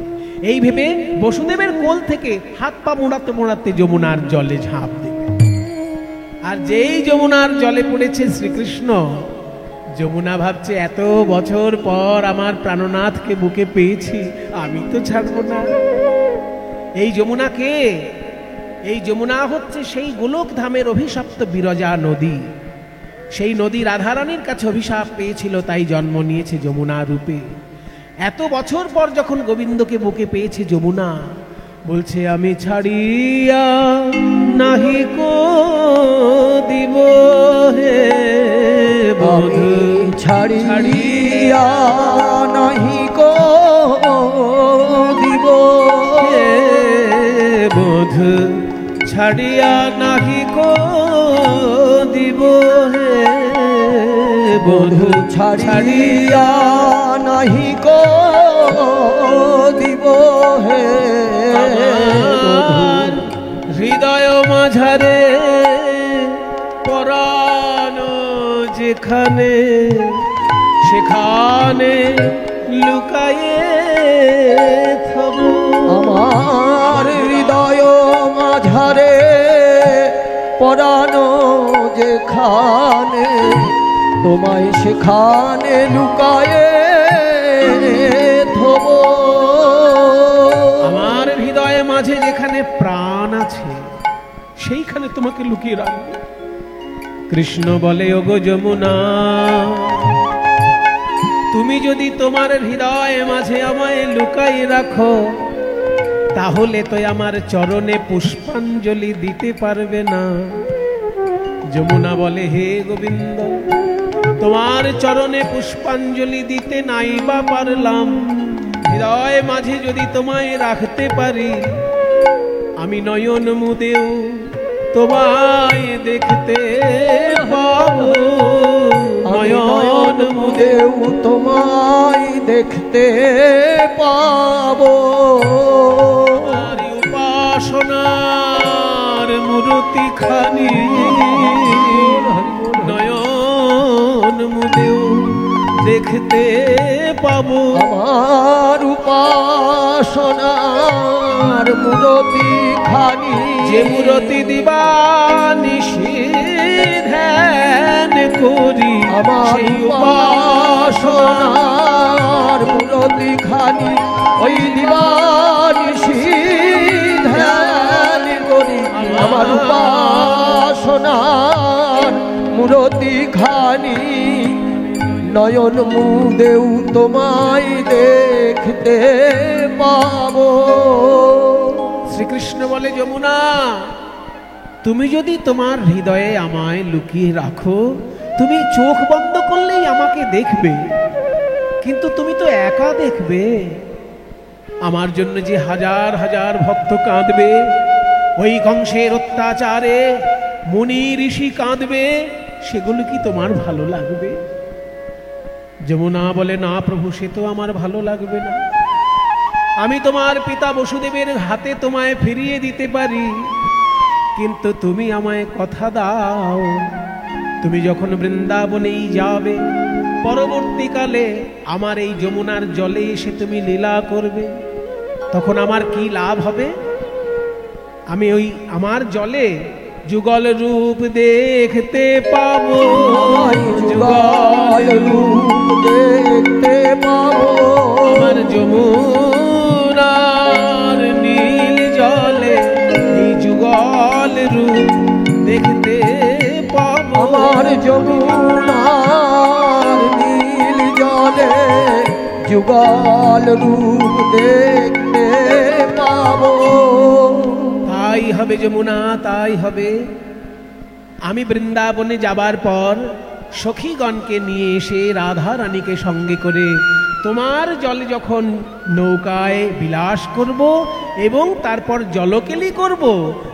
এই ভেবে বসুদেবের কোল থেকে হাত পা মোড়াতে মোড়াতে যমুনার জলে ঝাঁপ দেবে। আর যেই যমুনার জলে পড়েছে শ্রীকৃষ্ণ, যমুনা ভাবছে এত বছর পর আমার প্রাণনাথকে বুকে পেয়েছি, আমি তো ছাড়বো না। এই যমুনা কে? এই যমুনা হচ্ছে সেই গোলক ধামের অভিশপ্ত বিরজা নদী। সেই নদী রাধারানীর কাছে অভিশাপ পেয়েছিল, তাই জন্ম নিয়েছে যমুনা রূপে। এত বছর পর যখন গোবিন্দকে বুকে পেয়েছে যমুনা, বলছে আমি ছাড়িয়া নাহি কো দিব হে বধূ, ছাড়িয়া নাহি কো দিব হে বধূ, ছাড়িয়া নাহি কো দিব হে বধূ, ছাড়িয়া নাহি কো দিব হে আমার হৃদয় মাঝারে পরাণ যেখানে, সেখানে লুকায়ে থবু। আমার হৃদয় মাঝারে পরাণ যেখানে, তোমায় সেখানে লুকায়ে থব। আমার হৃদয়ে মাঝে যেখানে প্রাণ আছে, সেইখানে তোমাকে লুকিয়ে রাখবে। কৃষ্ণ বলে ওগো যমুনা, তুমি যদি তোমার হৃদয় মাঝে আমায় লুকাই রাখো, তাহলে তো আমার চরণে পুষ্পাঞ্জলি দিতে পারবে না। যমুনা বলে হে গোবিন্দ, তোমার চরণে পুষ্পাঞ্জলি দিতে নাই বা পারলাম, হৃদয় মাঝে যদি তোমায় রাখতে পারি, আমি নয়ন মুদেও তোমায় দেখতে পাবো। নয়ন মুদেও তোমায় দেখতে পাবো। তোমার উপাসনার মূর্তি খানি নয়ন মুদেও দেখতে পাবো। আমার উপাসনার মূর্তি খানি, যে মূর্তি দিবানিশি ধ্যান করি, আমার সেই উপাসনার মূর্তি খানি, ওই দিবানিশি ধ্যান করি। আমার উপাসনার মূর্তি খানি, নয়ন মুদেও তোমায় দেখতে পাবো। শ্রীকৃষ্ণ বলে যমুনা, তুমি যদি তোমার হৃদয়ে আমায় লুকিয়ে রাখো, তুমি চোখ বন্ধ করলেই আমাকে দেখবে, কিন্তু তুমি তো একা দেখবে। আমার জন্য যে হাজার হাজার ভক্ত কাঁদবে, ওই কংসের অত্যাচারে মুনি ঋষি কাঁদবে, সেগুলো কি তোমার ভালো লাগবে? যমুনা বলে না প্রভু, সে তো আমার ভালো লাগবে না। আমি তোমার পিতা বসুদেবের হাতে তোমায় ফিরিয়ে দিতে পারি, কিন্তু তুমি আমায় কথা দাও, তুমি যখন বৃন্দাবনেই যাবে, পরবর্তীকালে আমার এই যমুনার জলে এসে তুমি লীলা করবে, তখন আমার কি লাভ হবে? আমি ওই আমার জলে যুগল রূপ দেখতে পাবো, যুগল রূপ দেখতে পাবো। আমার যমুনার নীল জলে এই যুগল রূপ দেখতে পাবো। আমার যমুনার নীল জলে যুগল রূপ দেখতে পাবো। তাই হবে যমুনা, তাই হবে। আমি বৃন্দাবনে যাবার পর সখীগণকে নিয়ে এসে রাধা রানীকে সঙ্গে করে তোমার জলে যখন নৌকায় বিলাস করব এবং তারপর জলকেলি করব,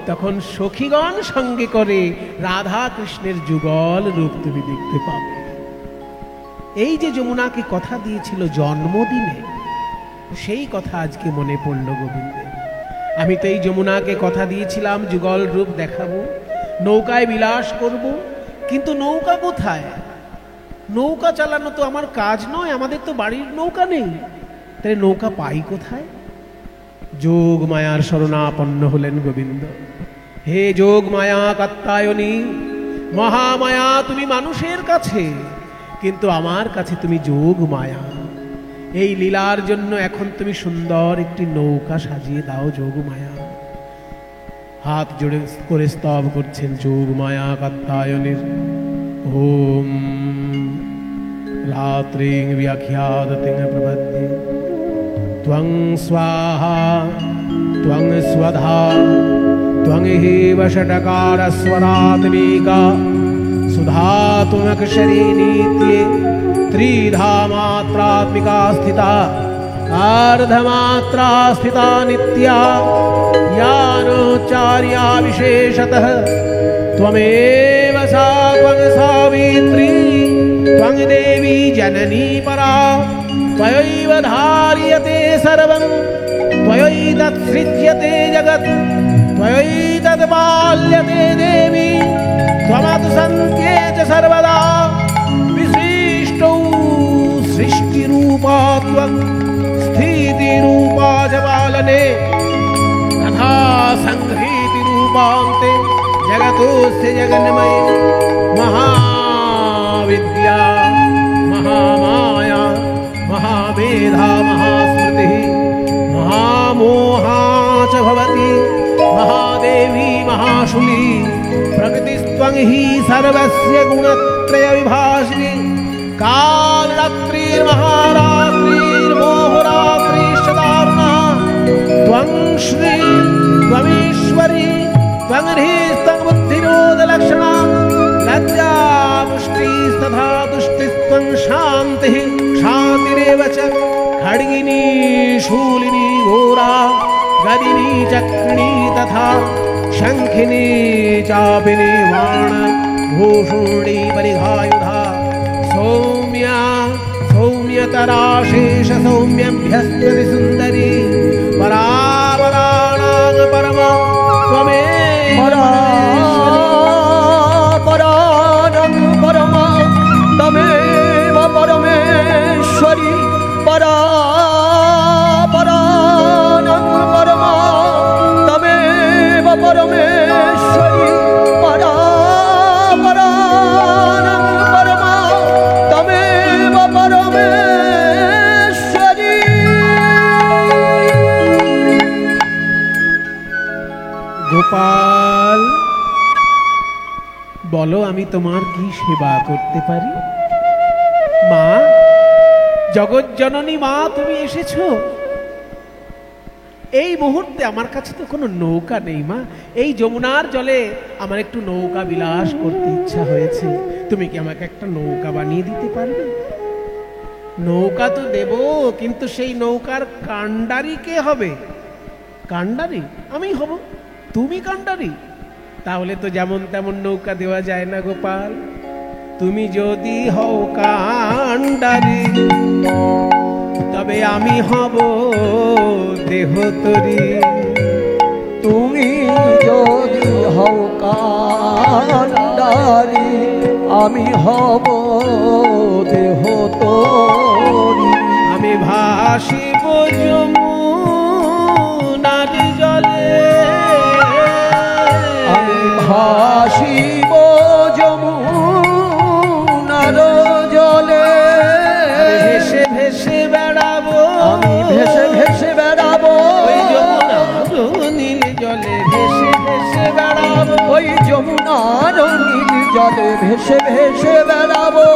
তখন সখীগণ সঙ্গে করে রাধা কৃষ্ণের যুগল রূপ তুমি দেখতে পাবে। এই যে যমুনাকে কথা দিয়েছিল জন্মদিনে, সেই কথা আজকে মনে পড়ল গোবিন্দের। আমি তো এই যমুনাকে কথা দিয়েছিলাম যুগল রূপ দেখাবো, নৌকায় বিলাস করব, কিন্তু নৌকা কোথায়? নৌকা চালানো তো আমার কাজ নয়, আমাদের তো বাড়ির নৌকা নেই, তাহলে নৌকা পাই কোথায়? যোগ মায়ার শরণাপন্ন হলেন গোবিন্দ। হে যোগ মায়া কাত্যায়নী, মহামায়া তুমি মানুষের কাছে, কিন্তু আমার কাছে তুমি যোগ মায়া। এই লীলার জন্য এখন তুমি সুন্দর একটি নৌকা সাজিয়ে দাও যোগমায়া। হাত জোড়ে করে স্তব করছেন যোগমায়া কাত্যায়নের। ওম রাত্রিং ব্যাখ্যাদতিং প্রপদ্যে ত্বং স্বাহা ত্বং স্বধা ত্বং হেব ষটকারস্বরাত্মিকা सुधातुमक्षरी नीत्ये त्रिधा मात्रात्मिका स्थिता अर्धमात्रा स्थिता नित्या यानोच्चार्या विशेषतः त्वमेव सा त्वं सावित्री त्वं देवी जननी परा त्वयैव धार्यते सर्वं त्वयैतत्सृज्यते जगत् त्वयैतत्पाल्यते देवी त्वमतु सन्त्ये च सर्वदा विशिष्टौ सृष्टिरूपा त्वं स्थितिरूपा च पालने तथा संहृतिरूपान्ते जगतोऽस्य जगन्मयी महाविद्या महामाया महामेधा महास्मृतिः महामोहा च भवति महादेवी महाशूली प्रकृतिस्त्वं हि सर्वस्य गुणत्रय विभाषिणी कालरात्रिर्महारात्रिर्मोहरात्रिश्चदारुणा त्वं श्री त्वमीश्वरी त्वं ह्रीस्त्वं बुद्धिरोधलक्षणा लज्जा पुष्टिस्तथा तुष्टिस्त्वं शान्तिः शान्तिरेव च खड्गिनी शूलिनी घोरा गदिनी चक्रिणी तथा शंखिनी चापिनी वाण भूषुणी परिघायुधा सौम्या सौम्यतराशेष सौम्यभ्यस्पति सुंदरी परापराणां परमा त्वमेव परानं परमा तमेव परमेश्वरी परापरानं परमा तमेव परमेश्वरी परापरानं परमा तमेव परमेश्वरी। গোপাল বলো আমি তোমার কি সেবা করতে পারি? মা, জগজ্জননী মা, তুমি এসেছো। এই মুহূর্তে আমার কাছে তো কোনো নৌকা নেই মা। এই যমুনার জলে আমার একটু নৌকা বিলাস করতে ইচ্ছা হয়েছে। তুমি কি আমাকে একটা নৌকা বানিয়ে দিতে পারবে? নৌকা তো দেব, কিন্তু সেই নৌকার কান্ডারি কে হবে? কান্ডারি আমি হব, তুমি কান্ডারি? তাহলে তো যেমন তেমন নৌকা দেওয়া যায় না গোপাল। তুমি যদি হও কান্ডারি তবে আমি হব দেহতরী। তুমি যদি হও কান্ডারি আমি হব দেহতরী। আমি ভাসিব যমুনার জলে, আমি ভাসিব যমুনার জলে। ভেসে ভেসে বেড়াবো, আমি ভেসে ভেসে বেড়াবো ওই যমুনার নীল জলে ভেসে ভেসে বেড়াবো। ওই যমুনার নীল জলে ভেসে ভেসে বেড়াবো।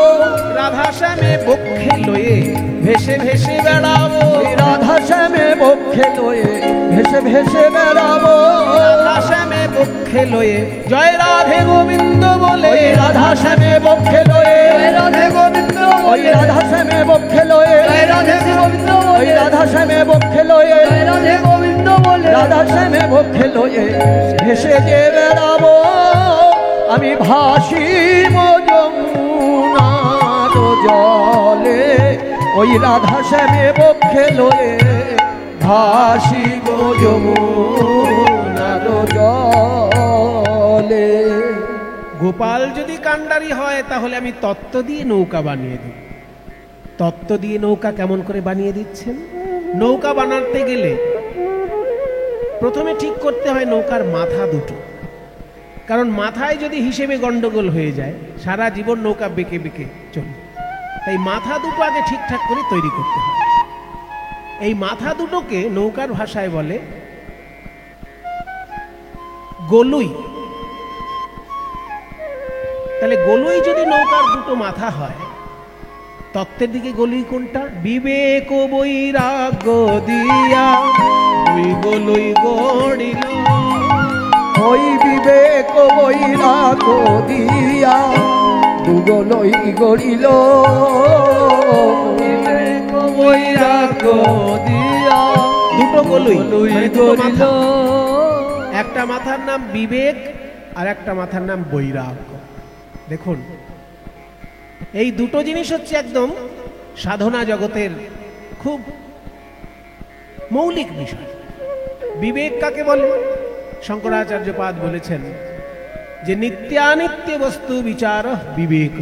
রাধা শ্যামে বক্ষে লয়ে ভেসে ভেসে বেড়াবো। ওই রাধা শ্যামে বক্ষে লয়ে ভেসে ভেসে বেড়াবো। রাধা শ্যামে বক্ষে লয়ে জয় রাধে গোবিন্দ বলে। ওই রাধা শ্যামে বক্ষে লয়ে রাধে গোবিন্দ ওই রাধা শ্যামে বক্ষে লয়ে রাধে গোবিন্দ ওই রাধা শ্যামে বক্ষে লয়ে রাধে গোবিন্দ বলে রাধা শ্যামে বক্ষে লয়ে ভেসে যে বেড়াবো। আমি ভাসিব যমুনার জলে ওই রাধা শ্যামে বক্ষে লয়ে ভাসিব যমুনার জলে। গোপাল যদি কান্ডারি হয় তাহলে আমি তত্ত্ব দিয়ে নৌকা বানিয়ে দিই। তত্ত্ব দিয়ে নৌকা কেমন করে বানিয়ে দিচ্ছেন? নৌকা বানাতে গেলে প্রথমে ঠিক করতে হয় নৌকার মাথা দুটো, কারণ মাথায় যদি হিসেবে গন্ডগোল হয়ে যায় সারা জীবন নৌকা বেঁকে বেঁকে চলবে। তাই মাথা দুটো আগে ঠিকঠাক করে তৈরি করতে হয়। এই মাথা দুটোকে নৌকার ভাষায় বলে গলুই। তাহলে গলুই যদি নৌকার দুটো মাথা হয়, তত্ত্বের দিকে গলুই কোনটা? বিবেক বৈরাগ্য দিয়া দুই গলুই গড়িল। ওই বিবেক বৈরাগ্য দিয়া দুগলই গড়িল। বিবেক বৈরাগ্য দিয়া দুটো গলুই মানে দুটো গড়িল। মাথা। একটা মাথার নাম বিবেক আর একটা মাথার নাম বৈরাগ্য। দেখুন, এই দুটো জিনিস হচ্ছে একদম সাধনা জগতের খুব মৌলিক বিষয়। বিবেক কাকে বলে? শঙ্করাচার্য পাদ বলেছেন যে নিত্যানিত্য বস্তু বিচার বিবেক।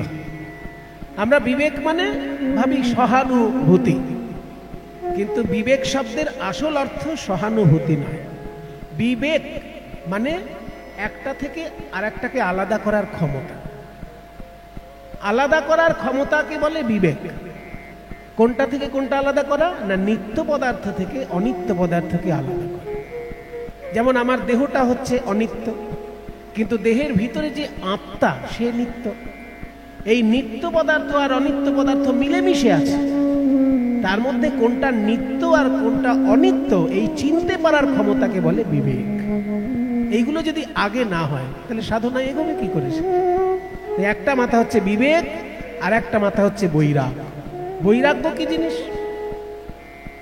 আমরা বিবেক মানে ভাবি সহানুভূতি, কিন্তু বিবেক শব্দের আসল অর্থ সহানুভূতি নয়। বিবেক মানে একটা থেকে আরেকটাকে আলাদা করার ক্ষমতা। আলাদা করার ক্ষমতাকে বলে বিবেক। কোনটা থেকে কোনটা আলাদা করা? না, নিত্য পদার্থ থেকে অনিত্য পদার্থকে আলাদা করা। যেমন আমার দেহটা হচ্ছে অনিত্য, কিন্তু দেহের ভিতরে যে আত্মা সে নিত্য। এই নিত্য পদার্থ আর অনিত্য পদার্থ মিলেমিশে আছে, তার মধ্যে কোনটা নিত্য আর কোনটা অনিত্য এই চিনতে পারার ক্ষমতাকে বলে বিবেক। এইগুলো যদি আগে না হয় তাহলে সাধনা এগোবে কি করে? একটা মাথা হচ্ছে বিবেক আর একটা মাথা হচ্ছে বৈরাগ্য। বৈরাগ্য কি জিনিস?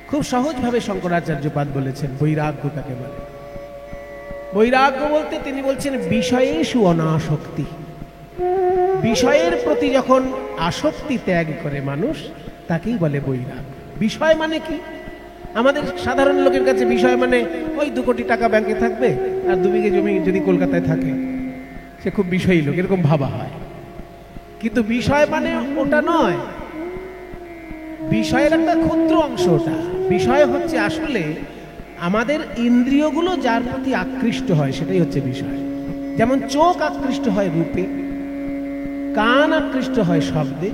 খুব সহজভাবে শঙ্করাচার্য পাদ বলেছেন বৈরাগ্য কাকে বলে। বৈরাগ্য বলতে তিনি বলছেন বিষয়েষু অনাসক্তি। বিষয়ের প্রতি যখন আসক্তি ত্যাগ করে মানুষ, তাকেই বলে বৈরাগ্য। বিষয় মানে কি? আমাদের সাধারণ লোকের কাছে বিষয় মানে ওই 2 কোটি টাকা ব্যাংকে থাকবে আর 2 বিঘে জমি যদি কলকাতায় থাকে, সে খুব বিষয়ী লোক, এরকম ভাবা হয়। কিন্তু বিষয় মানে ওটা নয়, বিষয়ের একটা ক্ষুদ্র অংশ ওটা। বিষয় হচ্ছে আসলে আমাদের ইন্দ্রিয়গুলো যার প্রতি আকৃষ্ট হয়, সেটাই হচ্ছে বিষয়। যেমন চোখ আকৃষ্ট হয় রূপে, কান আকৃষ্ট হয় শব্দে,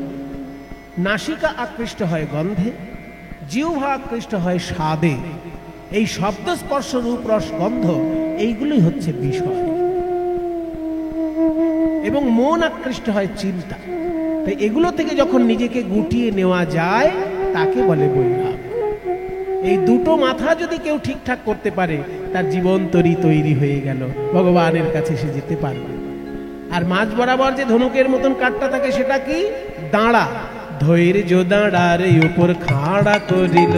নাসিকা আকৃষ্ট হয় গন্ধে, জিহ্বা আকৃষ্ট হয় স্বাদে। এই শব্দ স্পর্শ রূপ রস গন্ধ এইগুলোই হচ্ছে বিষয়। এবং মন আকৃষ্ট হয় চিন্তা। তাই এগুলো থেকে যখন নিজেকে গুটিয়ে নেওয়া যায় তাকে বলে বৈরাগ্য। এই দুটো মাথা যদি কেউ ঠিকঠাক করতে পারে, তার জীবন তৈরি হয়ে গেল, ভগবানের কাছে সে যেতে পারবে। আর মাঝ বরাবর যে ধনুকের মতন কাঠটা থাকে সেটা কি? দাঁড়া। ধৈর্য দাঁড়ার উপর খাড়া করিল।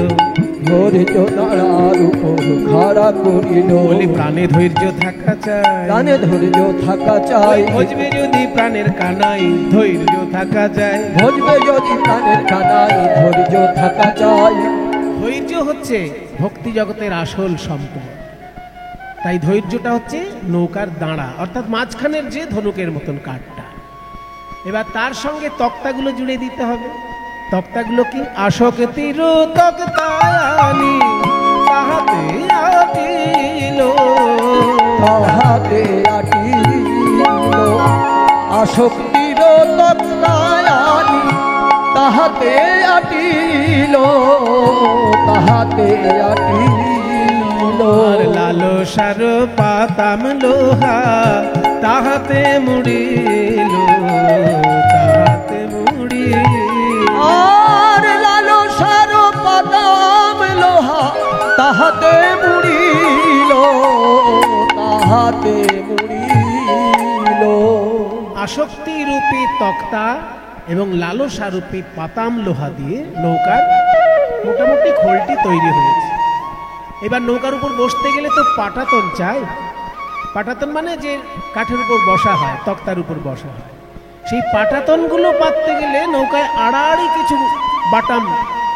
ধৈর্য দাঁড়ার উপর খাড়া করিল। বলি প্রাণে ধৈর্য থাকা চাই, প্রাণে ধৈর্য থাকা চাই। ভজবে যদি প্রাণের কানাই ধৈর্য থাকা যায়। ভজবে যদি প্রাণের কানাই ধৈর্য থাকা চাই। ধৈর্য হচ্ছে ভক্তি জগতের আসল সম্পদ। তাই ধৈর্যটা হচ্ছে নৌকার দাঁড়া, অর্থাৎ মাঝখানের যে ধনুকের মতন কাঠটা। এবার তার সঙ্গে তক্তাগুলো জুড়ে দিতে হবে। তক্তাগুলো কি? আসক্তির তক্তায়ানি তাহাতে আটিল। তাহাতে আটিল আসক্তির তক্তায়ানি তাহাতে আটিল। তাহাতে আটিল আর লালসার পাতাম লোহা তাহাতে মুড়িল। তাহাতে মুড়িল। আর লালসার পাতাম লোহা তাহাতে মুড়িল। তাহাতে মুড়িল। আসক্তি রূপী তক্তা এবং লালসা রূপী পাতাম লোহা দিয়ে নৌকার মোটামুটি খোলটি তৈরি হয়েছে। এবার নৌকার উপর বসতে গেলে তো পাটাতন চাই। পাটাতন মানে যে কাঠের উপর বসা হয়, তক্তার উপর বসা হয়। সেই পাটাতনগুলো পাততে গেলে নৌকায় আড়াআড়ি কিছু বাটাম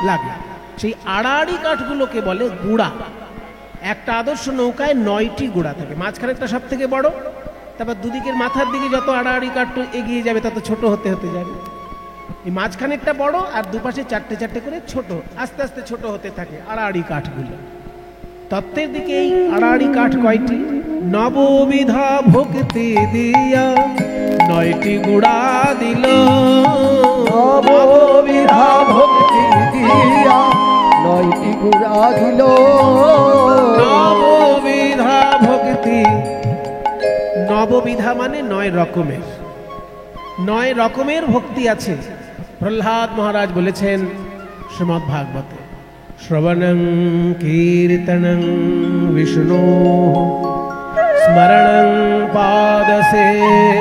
লাগে। সেই আড়াআড়ি কাঠগুলোকে বলে গুড়া। একটা আদর্শ নৌকায় 9টি গুড়া থাকে। মাঝখানেরটা সব থেকে বড়, তারপর দুদিকের মাথার দিকে যত আড়াআড়ি কাঠ এগিয়ে যাবে তত ছোট হতে হতে যাবে। এই মাঝখানেরটা বড় আর দুপাশে 4টে 4টে করে ছোট, আস্তে আস্তে ছোট হতে থাকে আড়াআড়ি কাঠগুলো। তত্ত্বের দিকে এই আড়াআড়ি কাঠ কয়টি? নববিধা ভক্তি দিয়া 9টি গুড়া দিল। নববিধা ভক্তি দিয়া 9টি ঘুরা দিল নববিধা ভক্তি। নববিধা মানে 9 রকমের, 9 রকমের ভক্তি আছে। প্রহ্লাদ মহারাজ বলেছেন শ্রীমদ্ ভাগবতে, শ্রবণং কীর্তনং বিষ্ণু স্মরণং পাদসেবনম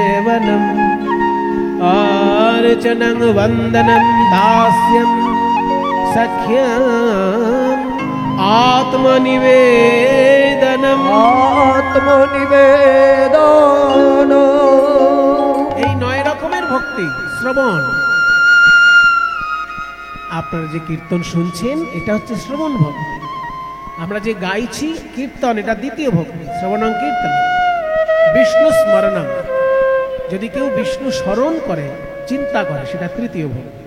अर्चनं वन्दनं दास्यं सख्यम् आत्मनिवेदनम्। আত্মনিবেদন। এই 9 রকমের ভক্তি। শ্রবণ, আপনারা যে কীর্তন শুনছেন এটা হচ্ছে শ্রবণ ভক্তি। আমরা যে গাইছি কীর্তন, এটা দ্বিতীয় ভক্তি, শ্রবণং কীর্তন। বিষ্ণু স্মরণম, যদি কেউ বিষ্ণু স্মরণ করে, চিন্তা করে, সেটা তৃতীয় ভক্তি।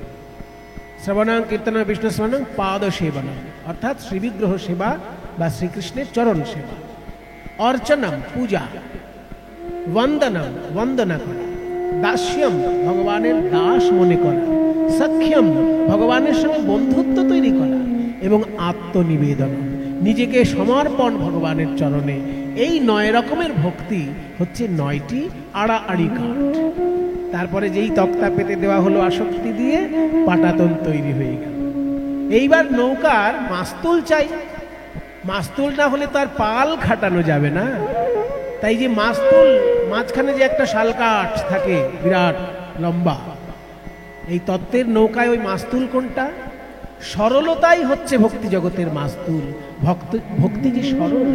শ্রবণং কীর্তন বিষ্ণু স্মরণং পাদ সেবনম, অর্থাৎ শ্রীবিগ্রহ সেবা বা শ্রীকৃষ্ণের চরণ সেবা। অর্চনম, পূজা। বন্দনম, বন্দনা করা। দাস্যম, ভগবানের দাস মনে করা। সখ্যম, ভগবানের সঙ্গে বন্ধুত্ব তৈরি করা। এবং আত্মনিবেদন, নিজেকে সমর্পণ ভগবানের চরণে। এই 9 রকমের ভক্তি হচ্ছে 9টি আড়াআড়ি কাঠ। তারপরে যেই তক্তা পেতে দেওয়া হলো আসক্তি দিয়ে, পাটাতন তৈরি হয়ে গেল। এইবার নৌকার মাস্তুল চাই। মাস্তুল না হলে তার পাল খাটানো যাবে না। তাই যে মাস্তুল, মাঝখানে যে একটা শালকাঠ থাকে বিরাট লম্বা, এই তত্ত্বের নৌকায় ওই মাস্তুল কোনটা? সরলতাই হচ্ছে ভক্তি জগতের মাস্তুল। ভক্তি যে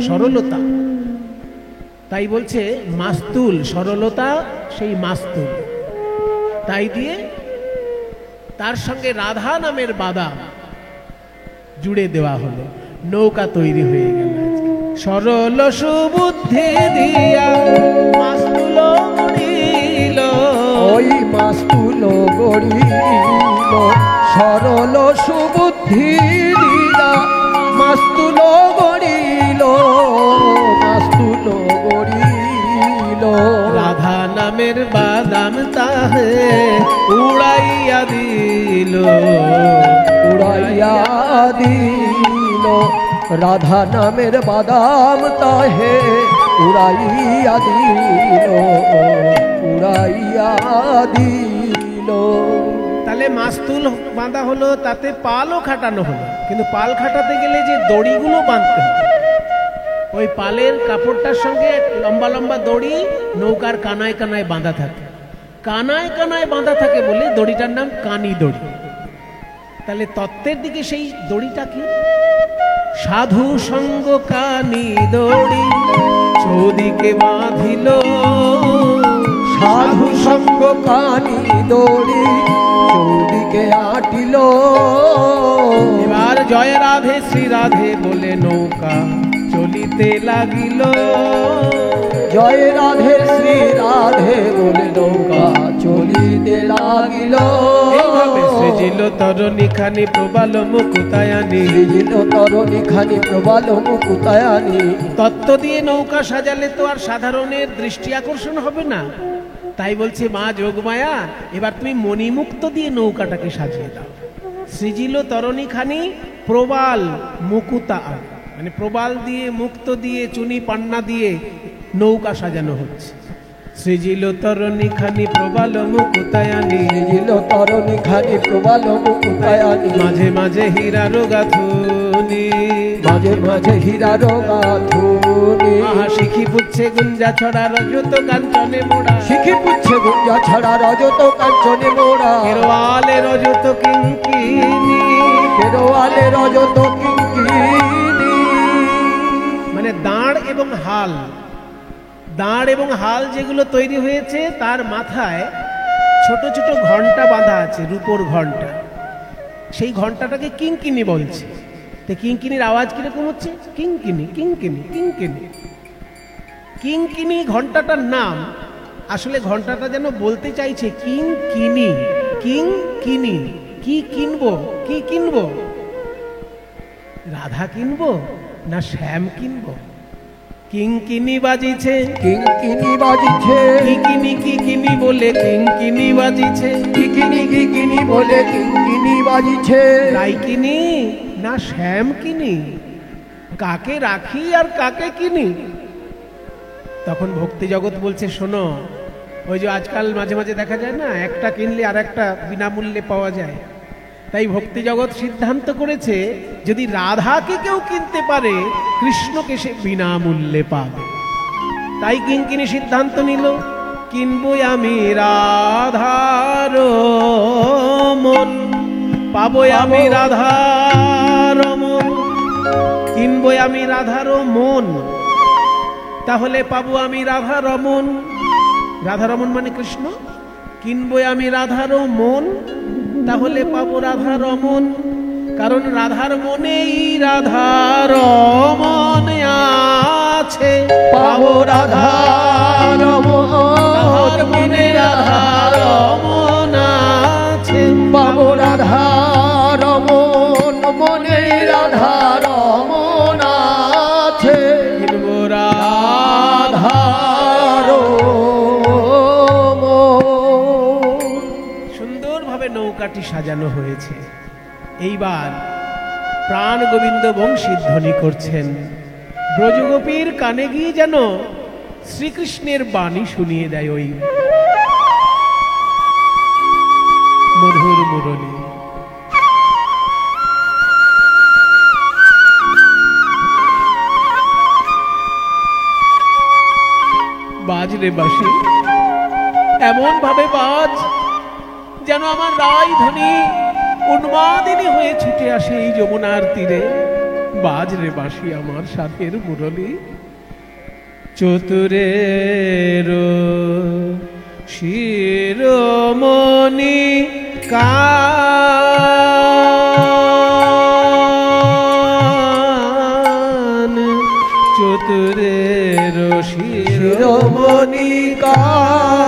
সরলতা, তাই বলছে মাস্তুল, সরলতা সেই মাস্তুল। তাই দিয়ে তার সঙ্গে রাধা নামের বাদাম জুড়ে দেওয়া হলো, নৌকা তৈরি হয়ে গেল। সরল সুবুদ্ধি দিয়া মাস্তুল গড়িল, ওই মাস্তুল গড়িল। সরল সুবুদ্ধি দিয়া মাস্তুল গড়িল, মাস্তুল গড়িল। রাধা নামের বাদাম তাহে উড়াইয়া দিল, উড়াইয়া দিল। রাধা নামের বাদাম তাহে উড়াইয়া দিল, উড়াইয়া দিল। তাহলে মাস্তুল বাঁধা হলো, তাতে পালও খাটানো হলো। কিন্তু পাল খাটাতে গেলে যে দড়িগুলো বাঁধতে হবে, ওই পালের কাপড়টার সঙ্গে লম্বা লম্বা দড়ি নৌকার কানায় কানায় বাঁধা থাকে। কানায় কানায় বাঁধা থাকে বলে দড়িটার নাম কানি দড়ি। তাহলে তত্ত্বের দিকে সেই দড়িটা কি? সাধু সঙ্গ কানি দড়ি চৌদিকে বাঁধিল, সাধু সঙ্গ কানি দড়ি চৌদিকে আটিল। এবার জয় রাধে শ্রী রাধে বলে নৌকা চলিতে লাগিল। জয় রাধে শ্রী রাধে বলে নৌকা চলিতে লাগিল। সৃজিল তরণী খানি প্রবাল মুকুতায়ানি, সৃজিল তরণী খানি প্রবাল মুকুতায়ানি। তত্ত্ব দিয়ে নৌকা সাজালে তো আর সাধারণের দৃষ্টি আকর্ষণ হবে না। তাই বলছে মা যোগমায়া, এবার তুমি মণিমুক্ত দিয়ে নৌকাটাকে সাজিয়ে দাও। সৃজিল তরণী খানি প্রবাল মুকুতা, মানে প্রবাল দিয়ে, মুক্ত দিয়ে, চুনি পান্না দিয়ে নৌকা সাজানো হচ্ছে। সৃজিল তরণী খানি প্রবাল মুকুতায়ানি, সৃজিল তরণী খানি প্রবাল মুকুতায়ানি। মাঝে মাঝে হীরা রোগাথুনি, মাঝে মাঝে হীরা রোগাথুনি। শিখি পুচ্ছে গুঞ্জা ছড়া রজত কাঞ্চনে মোড়া, শিখি পুচ্ছে গুঞ্জা ছড়া রজত কাঞ্চনে মোড়া। কেরোয়ালে রজত কিঙ্কিনি, কেরোয়ালে রজত কিঙ্কিনি। মানে দাঁড় এবং হাল, দাঁড় এবং হাল যেগুলো তৈরি হয়েছে তার মাথায় ছোট ছোট ঘন্টা বাঁধা আছে, রূপোর ঘন্টা। সেই ঘন্টাটাকে কিঙ্কিনি বলছে। তো কিঙ্কিনির আওয়াজ কিরকম হচ্ছে? কিঙ্কিনি কিঙ্কিনি কিঙ্কিনি। কিঙ্কিনি ঘন্টাটার নাম। আসলে ঘন্টাটা যেন বলতে চাইছে কিঙ্কিনি, কিঙ্কিনি। কি কিনবো, কি কিনবো? রাধা কিনবো না শ্যাম কিনবো? কিঙ্কিনি বাজিছে, কিঙ্কিনি বাজিছে। কিকিনি কিকিনি বলে কিঙ্কিনি বাজিছে, কিকিনি কিকিনি বলে কিঙ্কিনি বাজিছে। লাইকিনি না শ্যাম কিনি, কাকে রাখি আর কাকে কিনি? তখন ভক্তি জগৎ বলছে, শোনো, ওই যে আজকাল মাঝে মাঝে দেখা যায় না, একটা কিনলে আর একটা বিনামূল্যে পাওয়া যায়। তাই ভক্তি জগৎ সিদ্ধান্ত করেছে, যদি রাধাকে কেউ কিনতে পারে, কৃষ্ণকে সে বিনামূল্যে পাবে। তাই কিঙ্কিনী সিদ্ধান্ত নিল, কিনবো আমি রাধার মন, পাবো আমি রাধার মন। কিনবো আমি রাধার মন, তাহলে পাবো আমি রাধারমন। রাধারমন মানে কৃষ্ণ। কিনবো আমি রাধার মন, তাহলে পাবো রাধারমন। কারণ রাধার মনেই রাধারমন আছে, পাবো রাধারমন, রাধার মনে রাধারমন আছে, পাবো রাধারমন, মনে রাধারমন আছে। কিনবো রাধা। সুন্দরভাবে নৌকাটি সাজানো হয়েছে। এইবার প্রাণ গোবিন্দ বংশীধ্বনি করছেন, ব্রজগোপীর কানে গিয়ে যেন শ্রীকৃষ্ণের বাণী শুনিয়ে দেয় ওই মধুর মুরলী। বাজরে বাঁশি, এমন ভাবে বাজ যেন আমার রায়ধনী উন্মাদিনী হয়ে ছুটে আসে এই যমুনার তীরে। বাজরে বাঁশি আমার সাথের মুরলী। চতুরের শিরোমণি কান, চতুরের শিরোমণি কান,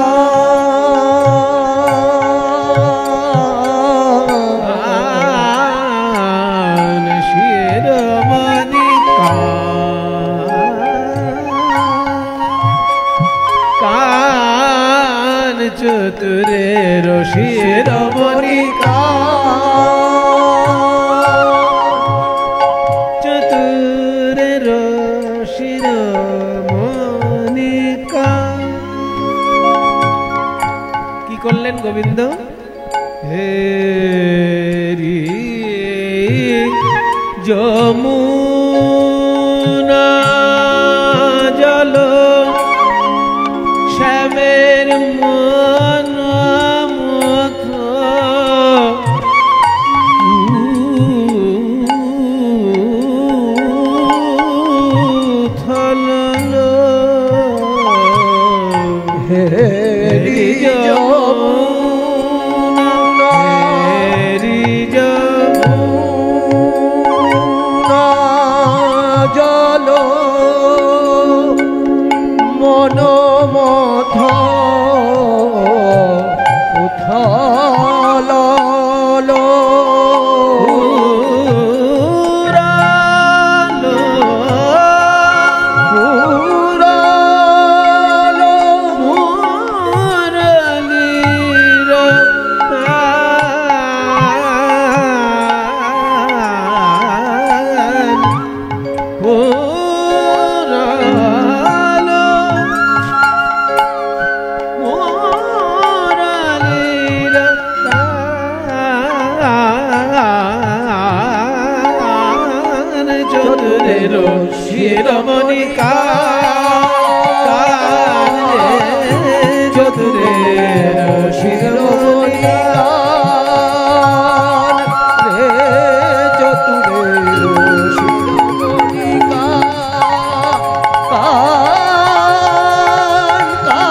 শিরোমণি কান, চতুরের শিরোমণি কান, চতুরের শিরোমণি কান। কি করলেন গোবিন্দ? হেরি যমুনা জল শ্যামের মন মথ, থলল হেরি যমুনা, হেরি যমুনা জল মনোমথ উথল শিরোমণি কান, চতুরের শিরোমণি কান, রে চতুরের শিরোমণি কান, কান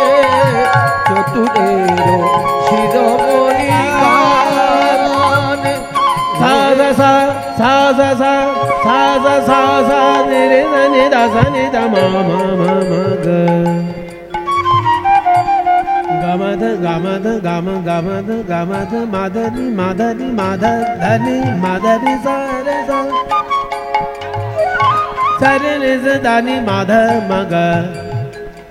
রে চতুরের শিরোমণি কান। সা সা সা সা সা সা সা সা সা রে রে নে দা সা নে দা মা মা মা মা গ গামা দ গামা দ গামা গামা দ গামা দ মাদানি মাদানি মাদা ধানি মাদানি সা রে সা সা রে রে সা দানি মাধা মা গা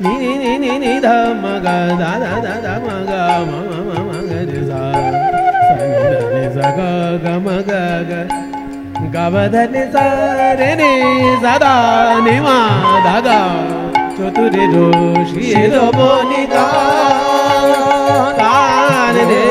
নি নি নি নি নি ধা ম গা দা দা দা দা ম গা ম ম ম ম গা রে সা সা নি ধা নি সা গা গা ম গা গা গা বা ধা নি সা রে নি সা দা নি মা ধা গা চতুরে রশি রবনিতা কান রে